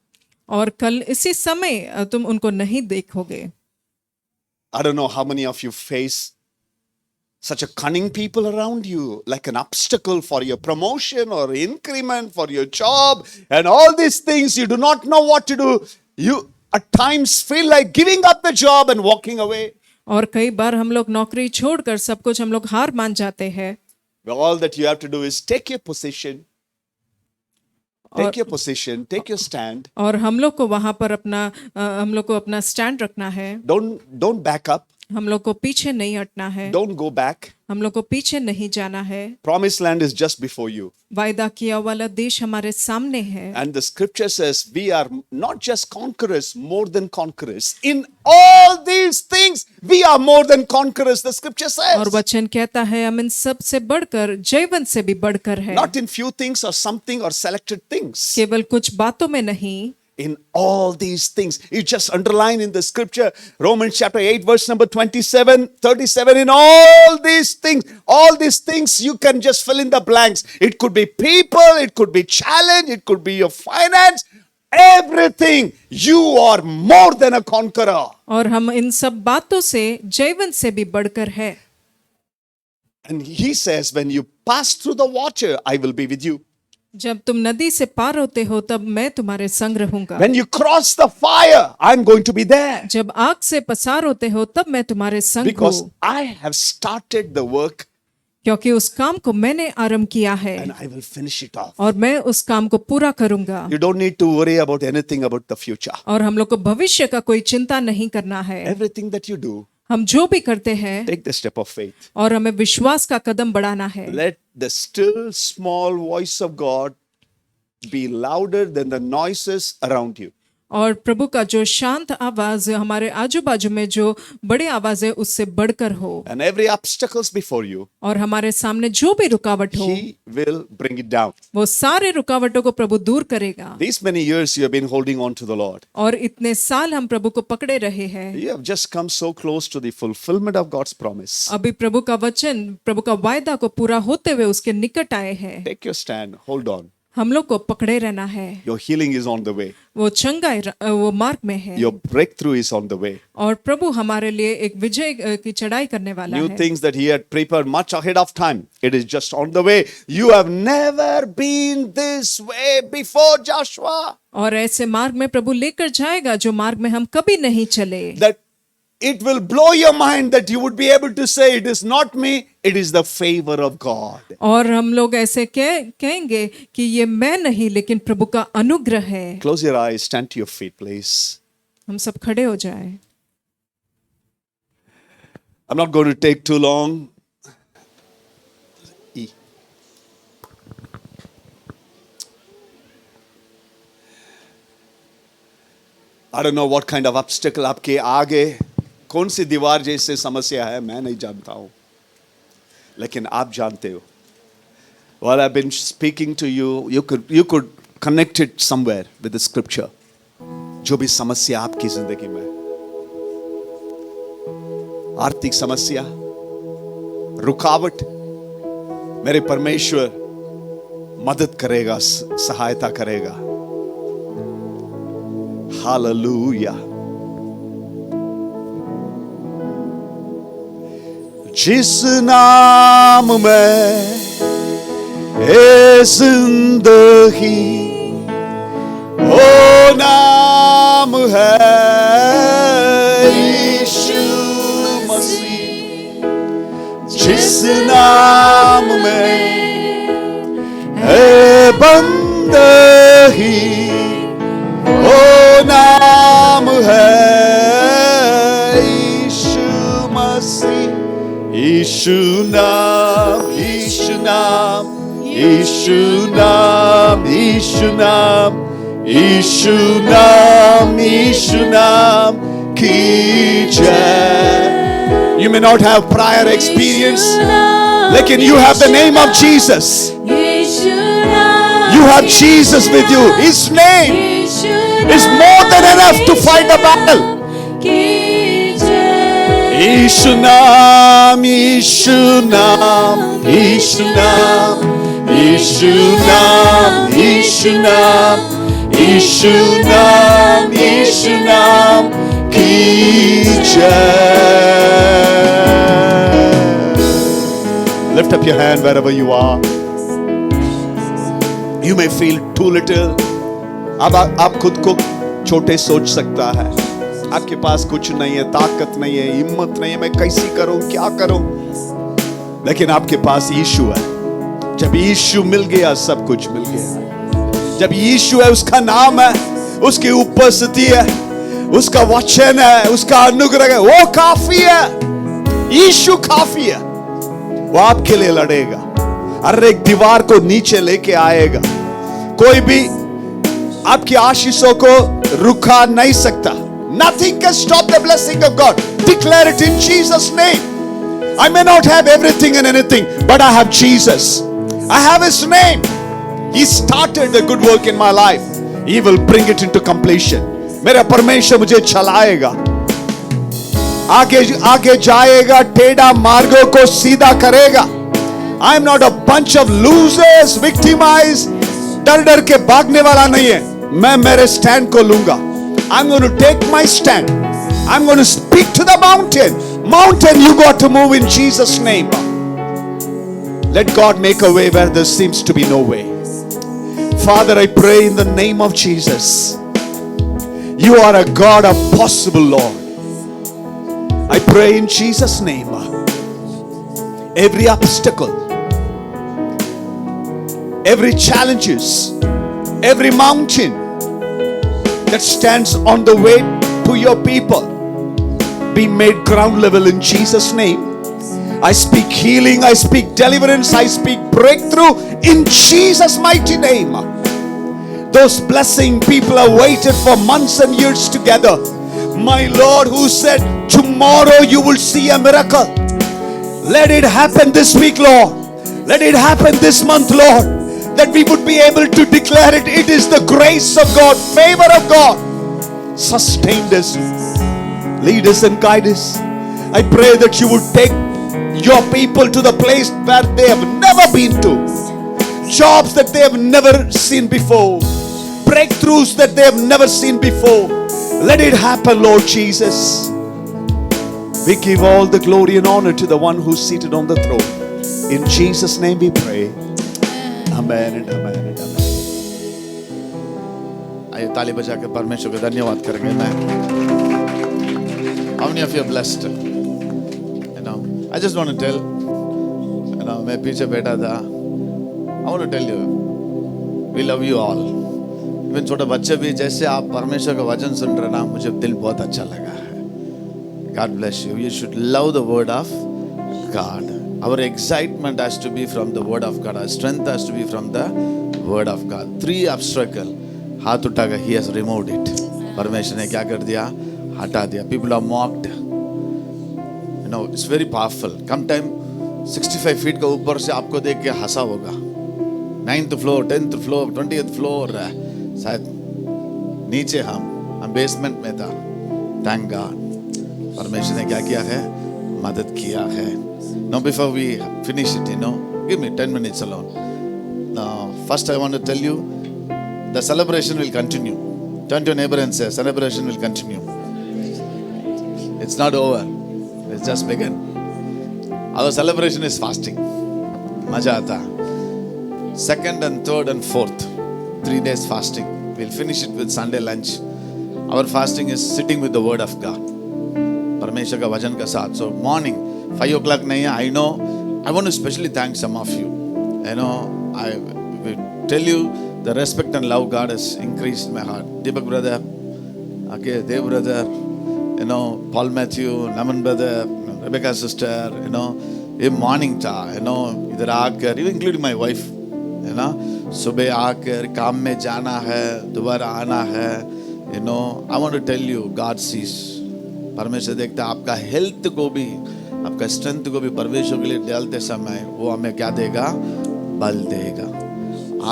और कल इसी समय तुम उनको नहीं देखोगे। I don't know how many of you face such a cunning people around you, like an obstacle for your promotion or increment for your job, and all these things you do not know what to do. You at times feel like giving up the job and walking away. और कई बार हम लोग नौकरी छोड़कर सब कुछ हम लोग हार मान जाते हैं। All that you have to do is take your position, take your stand. और हम लोग को वहां पर हम लोग को अपना स्टैंड रखना है। Don't back up. हम लोग को पीछे नहीं हटना है। Don't go back. हम लोग को पीछे नहीं जाना है। Promised land is just before you. वायदा किया वाला देश हमारे सामने है। And the scripture says we are not just conquerors, more than conquerors. In all these things, we are more than conquerors, the scripture says. और वचन कहता है हम इन सब से बढ़कर, जयवंत से भी बढ़कर है। Not in few things or something or selected things. केवल कुछ बातों में नहीं, in all these things. You just underline in the scripture, Romans chapter 8, verse number 27, 37, in all these things, you can just fill in the blanks. It could be people, it could be challenge, it could be your finance, everything. You are more than a conqueror. और हम इन सब बातों से जयवंत से भी बढ़कर है। And he says, when you pass through the water, I will be with you. जब तुम नदी से पार होते हो तब मैं तुम्हारे संग रहूंगा। When you cross the fire, I'm going to be there. जब आग से पसार होते हो तब मैं तुम्हारे संग Because हूँ, I have started the work क्योंकि उस काम को मैंने आरंभ किया है and I will finish it off. और मैं उस काम को पूरा करूंगा। You don't need to worry about anything about the future. और हम लोग को भविष्य का कोई चिंता नहीं करना है। Everything that you do, हम जो भी करते हैं take the step of faith. और हमें विश्वास का कदम बढ़ाना है। Let the still small voice of God be louder than the noises around you. और प्रभु का जो शांत आवाज हमारे आजू बाजू में जो बड़े आवाज है उससे बढ़कर हो। And every obstacles before you, और हमारे सामने जो भी रुकावट हो He will bring it down. वो सारे रुकावटों को प्रभु दूर करेगा। These many years you have been holding on to the Lord. और इतने साल हम प्रभु को पकड़े रहे हैं। You have just come so close to the fulfillment of God's promise. अभी प्रभु का वचन, प्रभु का वायदा को पूरा होते हुए उसके निकट आए हैं। Take your stand, hold on. हम लोग को पकड़े रहना है। Your healing is on the way. वो चंगाई वो मार्ग में है। Your breakthrough is on the way. और प्रभु हमारे लिए एक विजय की चढ़ाई करने वाला New है। things that He had prepared much ahead of time. It is just on the way. You have never been this way before, Joshua. और ऐसे मार्ग में प्रभु लेकर जाएगा जो मार्ग में हम कभी नहीं चले। That it will blow your mind that you would be able to say, it is not me, it is the favor of God. और हम लोग ऐसे कहेंगे कि ये मैं नहीं लेकिन प्रभु का अनुग्रह है। Close your eyes, stand to your feet, please. हम सब खड़े हो जाएं। I'm not going to take too long. I don't know what kind of obstacle आपके आगे कौन सी दीवार जैसे समस्या है, मैं नहीं जानता हूं, लेकिन आप जानते हो. While I've been speaking to you, you could connect it somewhere with the scripture. जो भी समस्या आपकी जिंदगी में, आर्थिक समस्या, रुकावट, मेरे परमेश्वर मदद करेगा, सहायता करेगा. Hallelujah. जिस नाम में है जिंदगी, वो नाम है यीशु मसीह. जिस नाम में है बंदगी, वो नाम है यीशु मसीह. यीशु नाम, यीशु नाम, यीशु नाम, यीशु नाम, यीशु नाम, यीशु नाम की जय. You may not have prior experience, लेकिन you have the name of Jesus. You have Jesus with you. His name is more than enough to fight the battle. यीशु नाम, यीशु नाम, यीशु नाम, यीशु नाम, यीशु नाम, यीशु नाम, यीशु नाम की जय। Lift up your hand wherever you are. You may feel too little. अब आप खुद को छोटे सोच सकता है, आपके पास कुछ नहीं है, ताकत नहीं है, हिम्मत नहीं है, मैं कैसी करूं, क्या करूं। लेकिन आपके पास यीशु है। जब यीशु मिल गया, सब कुछ मिल गया। जब यीशु है, उसका नाम है, उसकी उपस्थिति है, उसका वचन है, उसका अनुग्रह है, वो काफी है। यीशु काफी है। वो आपके लिए लड़ेगा, हर एक दीवार को नीचे लेके आएगा। कोई भी आपकी आशीषों को रुका नहीं सकता। Nothing can stop the blessing of God. Declare it in Jesus' name. I may not have everything and anything, but I have Jesus. I have His name. He started the good work in my life. He will bring it into completion. मेरा परमेश्वर मुझे चलाएगा, आगे जाएगा, टेढ़ा मार्गों को सीधा करेगा। I am not a bunch of losers, victimized. डर के भागने वाला नहीं है। मैं मेरे स्टैंड को लूंगा। I'm going to take my stand. I'm going to speak to the mountain. Mountain, you got to move in Jesus' name. Let God make a way where there seems to be no way. Father, I pray in the name of Jesus. You are a God of possible, Lord. I pray in Jesus' name. Every obstacle, every challenges, every mountain that stands on the way to your people be made ground level in Jesus' name. I speak healing, I speak deliverance, I speak breakthrough in Jesus' mighty name. Those blessing people have waited for months and years together. My Lord, who said tomorrow you will see a miracle. Let it happen this week, Lord. Let it happen this month, Lord. That we would be able to declare it. It is the grace of God, favor of God. Sustain us, lead us and guide us. I pray that you would take your people to the place where they have never been to. Jobs that they have never seen before. Breakthroughs that they have never seen before. Let it happen, Lord Jesus. We give all the glory and honor to the one who's seated on the throne. In Jesus' name we pray. Amen and amen and amen. आइए ताली बजा के परमेश्वर का धन्यवाद करेंगे। मैं How many of you are blessed? You know, I just want to tell, you know, मैं पीछे बैठा था. I want to tell you, we love you all. Even छोटे बच्चे भी, जैसे आप परमेश्वर का वचन सुन रहे ना, मुझे दिल बहुत अच्छा लगा है. God bless you. You should love the word of God. Our excitement has to be from the word of God. Our strength has to be from the word of God. 3 obstacles, हाथ उठाकर he has removed it. परमेश्वर ने क्या कर दिया? हटा दिया. People are mocked. You know, it's very powerful. Come time 65 feet का ऊपर से आपको देख के हंसा होगा. 9th floor, 10th floor, 20th floor, शायद नीचे हम बेसमेंट में था. Thank God. परमेश्वर ने क्या किया है? मदद किया है. Now before we finish it, you know, give me 10 minutes alone. Now, first I want to tell you, the celebration will continue. Turn to your neighbor and say, celebration will continue. It's not over. It's just begun. Our celebration is fasting. Maja aata. 2nd and 3rd and 4th, 3 days fasting. We'll finish it with Sunday lunch. Our fasting is sitting with the word of God. परमेश्वर का वचन का साथ. So morning 5 o'clock नहीं है. I know. I want to specially thank some of you. You know, I will tell you the respect and love God has increased in my heart. Deepak brother, okay, Dev brother, you know, Paul Matthew, Naman brother, Rebecca sister, you know, ये morning था, you know, इधर आकर, even including my wife, you know, सुबह आकर काम में जाना है, दोबारा आना है, you know, I want to tell you, God sees. परमेश्वर देखता है आपका हेल्थ को भी, आपका स्ट्रेंथ को भी परमेश्वर के लिए डालते समय वो हमें क्या देगा? बल देगा.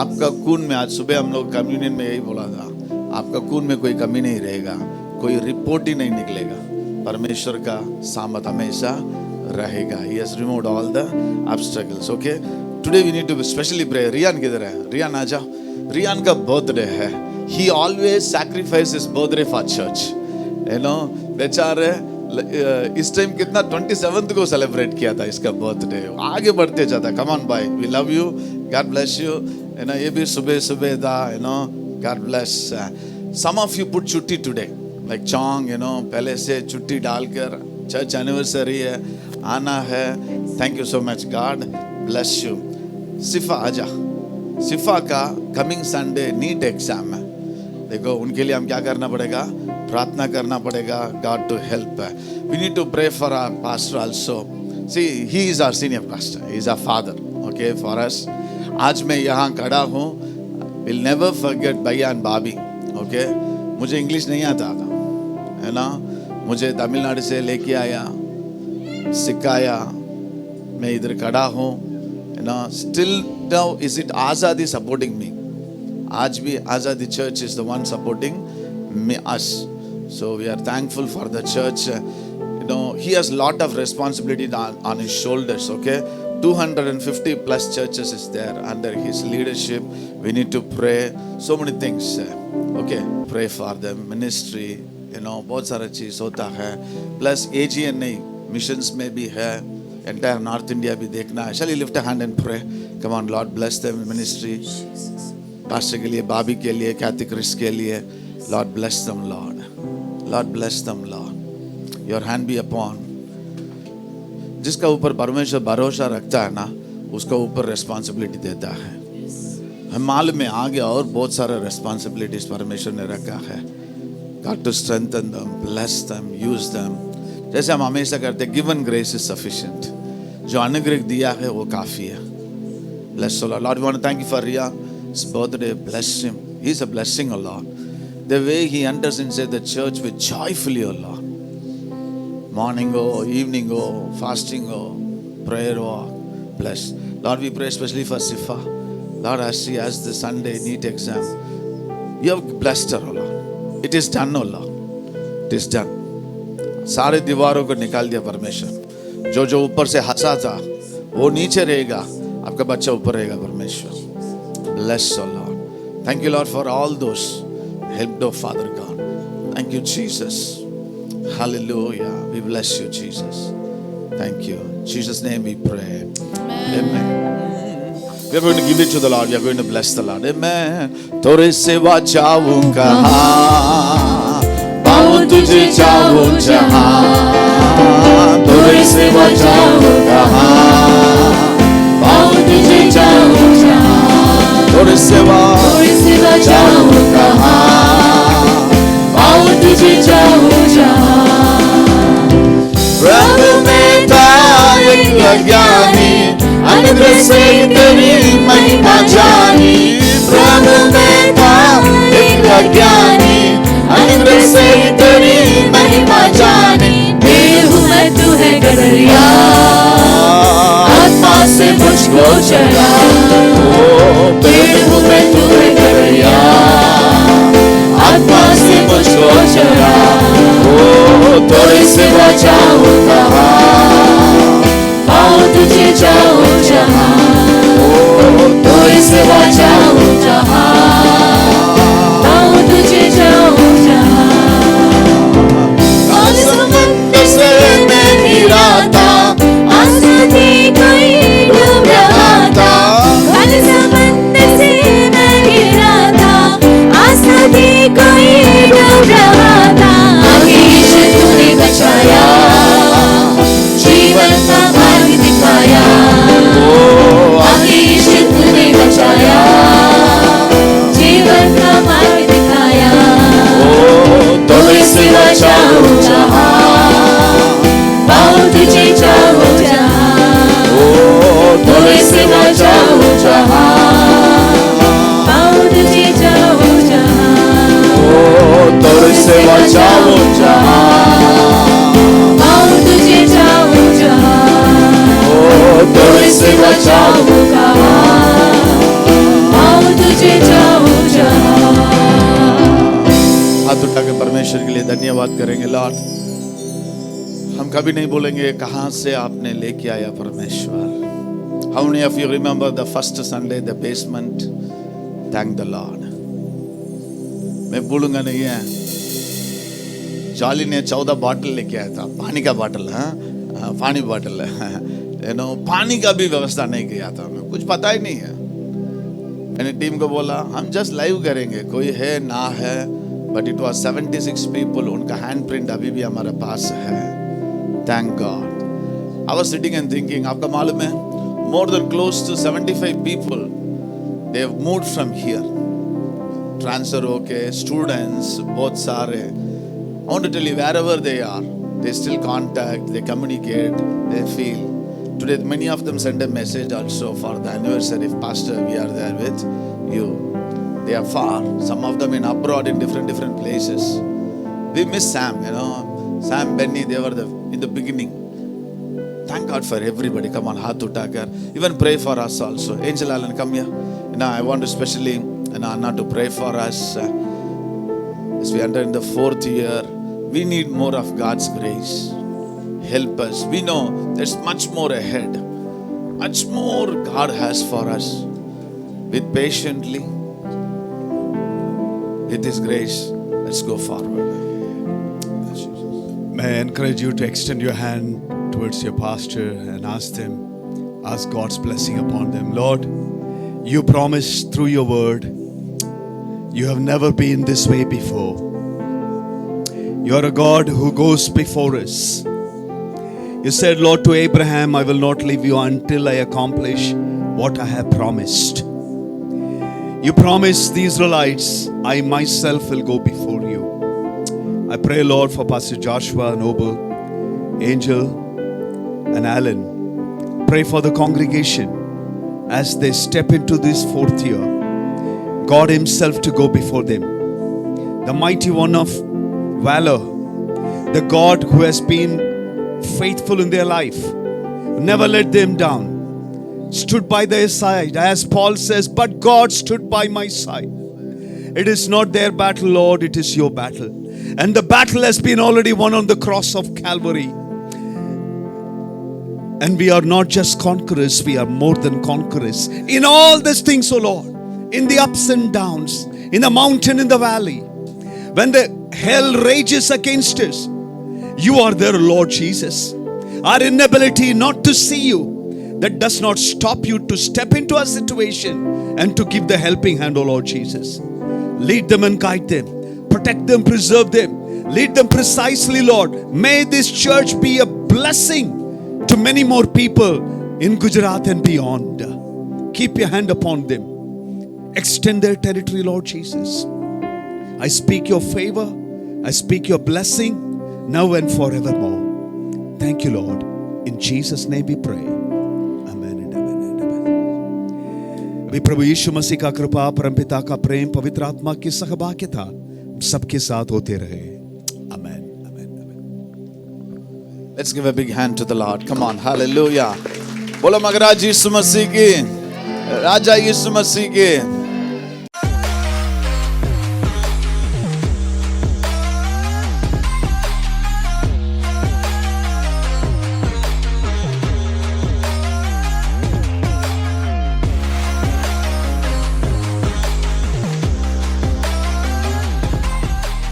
आपका खून में, आज सुबह हम लोग कम्युनियन में यही बोला था, आपका खून में कोई कमी नहीं रहेगा, कोई रिपोर्ट ही नहीं निकलेगा. परमेश्वर का सामर्थ हमेशा रहेगा. He has removed all the obstacles. Okay, today we need to specially pray. Riyan किधर है? रियान आजा. रियान का बर्थडे है. He always sacrifices birthday for church. You know, बेचारे इस टाइम कितना 27th को सेलिब्रेट किया था इसका बर्थडे. आगे बढ़ते जाता. कम ऑन भाई, we love you, god bless you. You know ये भी सुबह सुबह था. You know god bless. Some of you put छुट्टी टुडे लाइक चॉन्ग. यू नो पहले से छुट्टी डालकर चर्च एनिवर्सरी है, आना है. Thank you so much, god bless you. Sifa आजा. सिफा का कमिंग संडे नीट एग्जाम है. देखो उनके लिए हम क्या करना पड़ेगा, प्रार्थना करना पड़ेगा. God to help. We need to pray for our pastor also. See he is our senior pastor, he is our father, okay, for us. आज मैं यहाँ खड़ा हूँ. विल नेवर फॉरगेट भैया एंड भाभी. ओके, मुझे इंग्लिश नहीं आता था, है ना. मुझे तमिलनाडु से लेके आया, सिखाया. मैं इधर खड़ा हूँ, है ना. स्टिल नाउ इज इट आज़ादी सपोर्टिंग मी. आज भी आज़ादी church is the one supporting me us. So we are thankful for the church. You know, he has lot of responsibility on his shoulders. Okay, 250 plus churches is there under his leadership. We need to pray so many things. Okay, pray for them, ministry. You know, बहुत सारा चीज होता है. Plus AGNA missions में भी है. Entire North India भी देखना है. Shall you lift a hand and pray? Come on, Lord bless them in ministry. Pastor के लिए, भाभी के लिए, कैथी क्रिस के लिए. Lord bless them, Lord. Lord bless them, Lord. Your hand be upon. जिसका ऊपर परमेश्वर भरोसा रखता है ना, उसका ऊपर रिस्पॉन्सिबिलिटी देता है. हम मालूम में आगे और बहुत सारा रिस्पॉन्सिबिलिटीज परमेश्वर ने रखा है. God to strengthen them, bless them, use them. जैसे हम हमेशा करते हैं, given grace is sufficient. जो अनुग्रह दिया है वो काफी है. Bless the Lord. Lord, we want to thank you for Ria's birthday. Bless him. He's a blessing, O Lord. The way he enters into the church with joyfully, O Lord. Morning go, evening go, fasting go, prayer walk. Bless. Lord, we pray especially for Sifa. Lord, as she has the Sunday NEET exam, you have blessed her, O Lord. It is done, O Lord. It is done. सारे दीवारों को निकाल दिया परमेश्वर. जो जो ऊपर से हंसा था वो नीचे रहेगा. आपका बच्चा ऊपर रहेगा परमेश्वर. Bless, O Lord. Thank you, Lord, for all those helped, oh Father God. Thank you, Jesus. Hallelujah. We bless you, Jesus. Thank you. In Jesus' name we pray. Amen. We are going to give it to the Lord. We are going to bless the Lord. Amen. तोरे सेवा जाऊं कहाँ, पाऊं तुझे जाऊं जहाँ. तोरे सेवा जाऊं कहाँ, पाऊं तुझे जाऊं जहाँ. तोरे सेवा जाऊं कहाँ, पाऊं तुझे जाऊं जहाँ. प्रभु में था एक अज्ञानी, अनुग्रह से तेरी महिमा जानी. प्रभु में था एक अज्ञानी, अनुग्रह से तेरी महिमा जानी. पेड़ हूँ मैं, तू है गदरिया, आत्मा से मुझको चला. पेड़ हूँ मैं, तू है गदरिया, आत्मा से मुझको चला. तोरे सिवा जाऊं कहाँ, पाऊं तुझे जाऊं जहाँ. तोरे सिवा जाऊं जहाँ, पाऊं तुझे जाऊं जहाँ. काले समंदर से मैं घिरा था, आशा थी कोई डूब रहा था. काले समंदर से मैं घिरा था, आशा थी कोई डूब रहा था. आगे यीशु तूने बचाया, जीवन का मार्ग दिखाया. आगे यीशु तूने बचाया, जीवन का मार्ग दिखाया. तोरे सिवा जाऊं जहाँ, पाऊं तुझे जाऊं जहाँ. तोरे सिवा जाऊं जहाँ, पाऊं तुझे जाऊं जहाँ. तोरे सिवा जाऊं जहाँ, पाऊं तुझे जाऊं जहाँ. तोरे सिवा जाऊं कहाँ, पाऊं तुझे जाऊं जहाँ. हाथ उठा के परमेश्वर के लिए धन्यवाद करेंगे. लॉर्ड, हम कभी नहीं बोलेंगे कहाँ से आपने लेके आया परमेश्वर. How many of you remember the first Sunday, the basement? Thank the Lord. मैं भूलूंगा नहीं है. जॉली ने 14 बॉटल लेके आया था, पानी का बॉटल, पानी बॉटल पानी का भी व्यवस्था नहीं किया था, हमें कुछ पता ही नहीं है। मैंने टीम को बोला हम जस्ट लाइव करेंगे, कोई है ना है, बट इट वाज 76 पीपल, उनका हैंड प्रिंट अभी भी हमारे पास है। Thank God. I was sitting and thinking, आपका मालूम है more than close to 75 people they have moved from here, transfer होके, स्टूडेंट्स बहुत सारे। I want to tell you, wherever they are, they still contact, they communicate, they feel. Today, many of them send a message also for the anniversary. If Pastor, we are there with you. They are far. Some of them in abroad in different places. We miss Sam, Sam, Benny, they were in the beginning. Thank God for everybody. Come on, Hatu Takar. Even pray for us also. Angel Allen, come here. I want to especially, Anna to pray for us. As we enter in the 4th year, we need more of God's grace. Help us. We know there's much more ahead. Much more God has for us. With patiently, with His grace, let's go forward. May I encourage you to extend your hand towards your pastor and ask God's blessing upon them. Lord, you promised through your word, you have never been this way before. You are a God who goes before us. You said, Lord, to Abraham, I will not leave you until I accomplish what I have promised. You promised the Israelites, I myself will go before you. I pray, Lord, for Pastor Joshua, Noble, Angel, and Alan. Pray for the congregation as they step into this 4th year. God Himself to go before them. The mighty one of valor, the God who has been faithful in their life, never let them down, stood by their side. As Paul says, but God stood by my side. It is not their battle, Lord, it is your battle. And the battle has been already won on the cross of Calvary. And we are not just conquerors, we are more than conquerors. In all these things, O Lord, in the ups and downs, in the mountain, in the valley, when the hell rages against us, you are there, Lord Jesus. Our inability not to see you, that does not stop you to step into a situation and to give the helping hand, O Lord Jesus. Lead them and guide them, protect them, preserve them, lead them precisely, Lord. May this church be a blessing to many more people in Gujarat and beyond. Keep your hand upon them. Extend their territory, Lord Jesus. I speak your favor. I speak your blessing now and forevermore. Thank you, Lord. In Jesus' name we pray. Amen and amen and amen. अभी प्रभु यीशु मसीह का कृपा, परमपिता का प्रेम, पवित्र आत्मा की सहभागिता सबके साथ होते रहे. Amen. Amen. Amen. Let's give a big hand to the Lord. Come on, hallelujah. बोलो मगराज यीशु मसीह की, राजा यीशु मसीह की.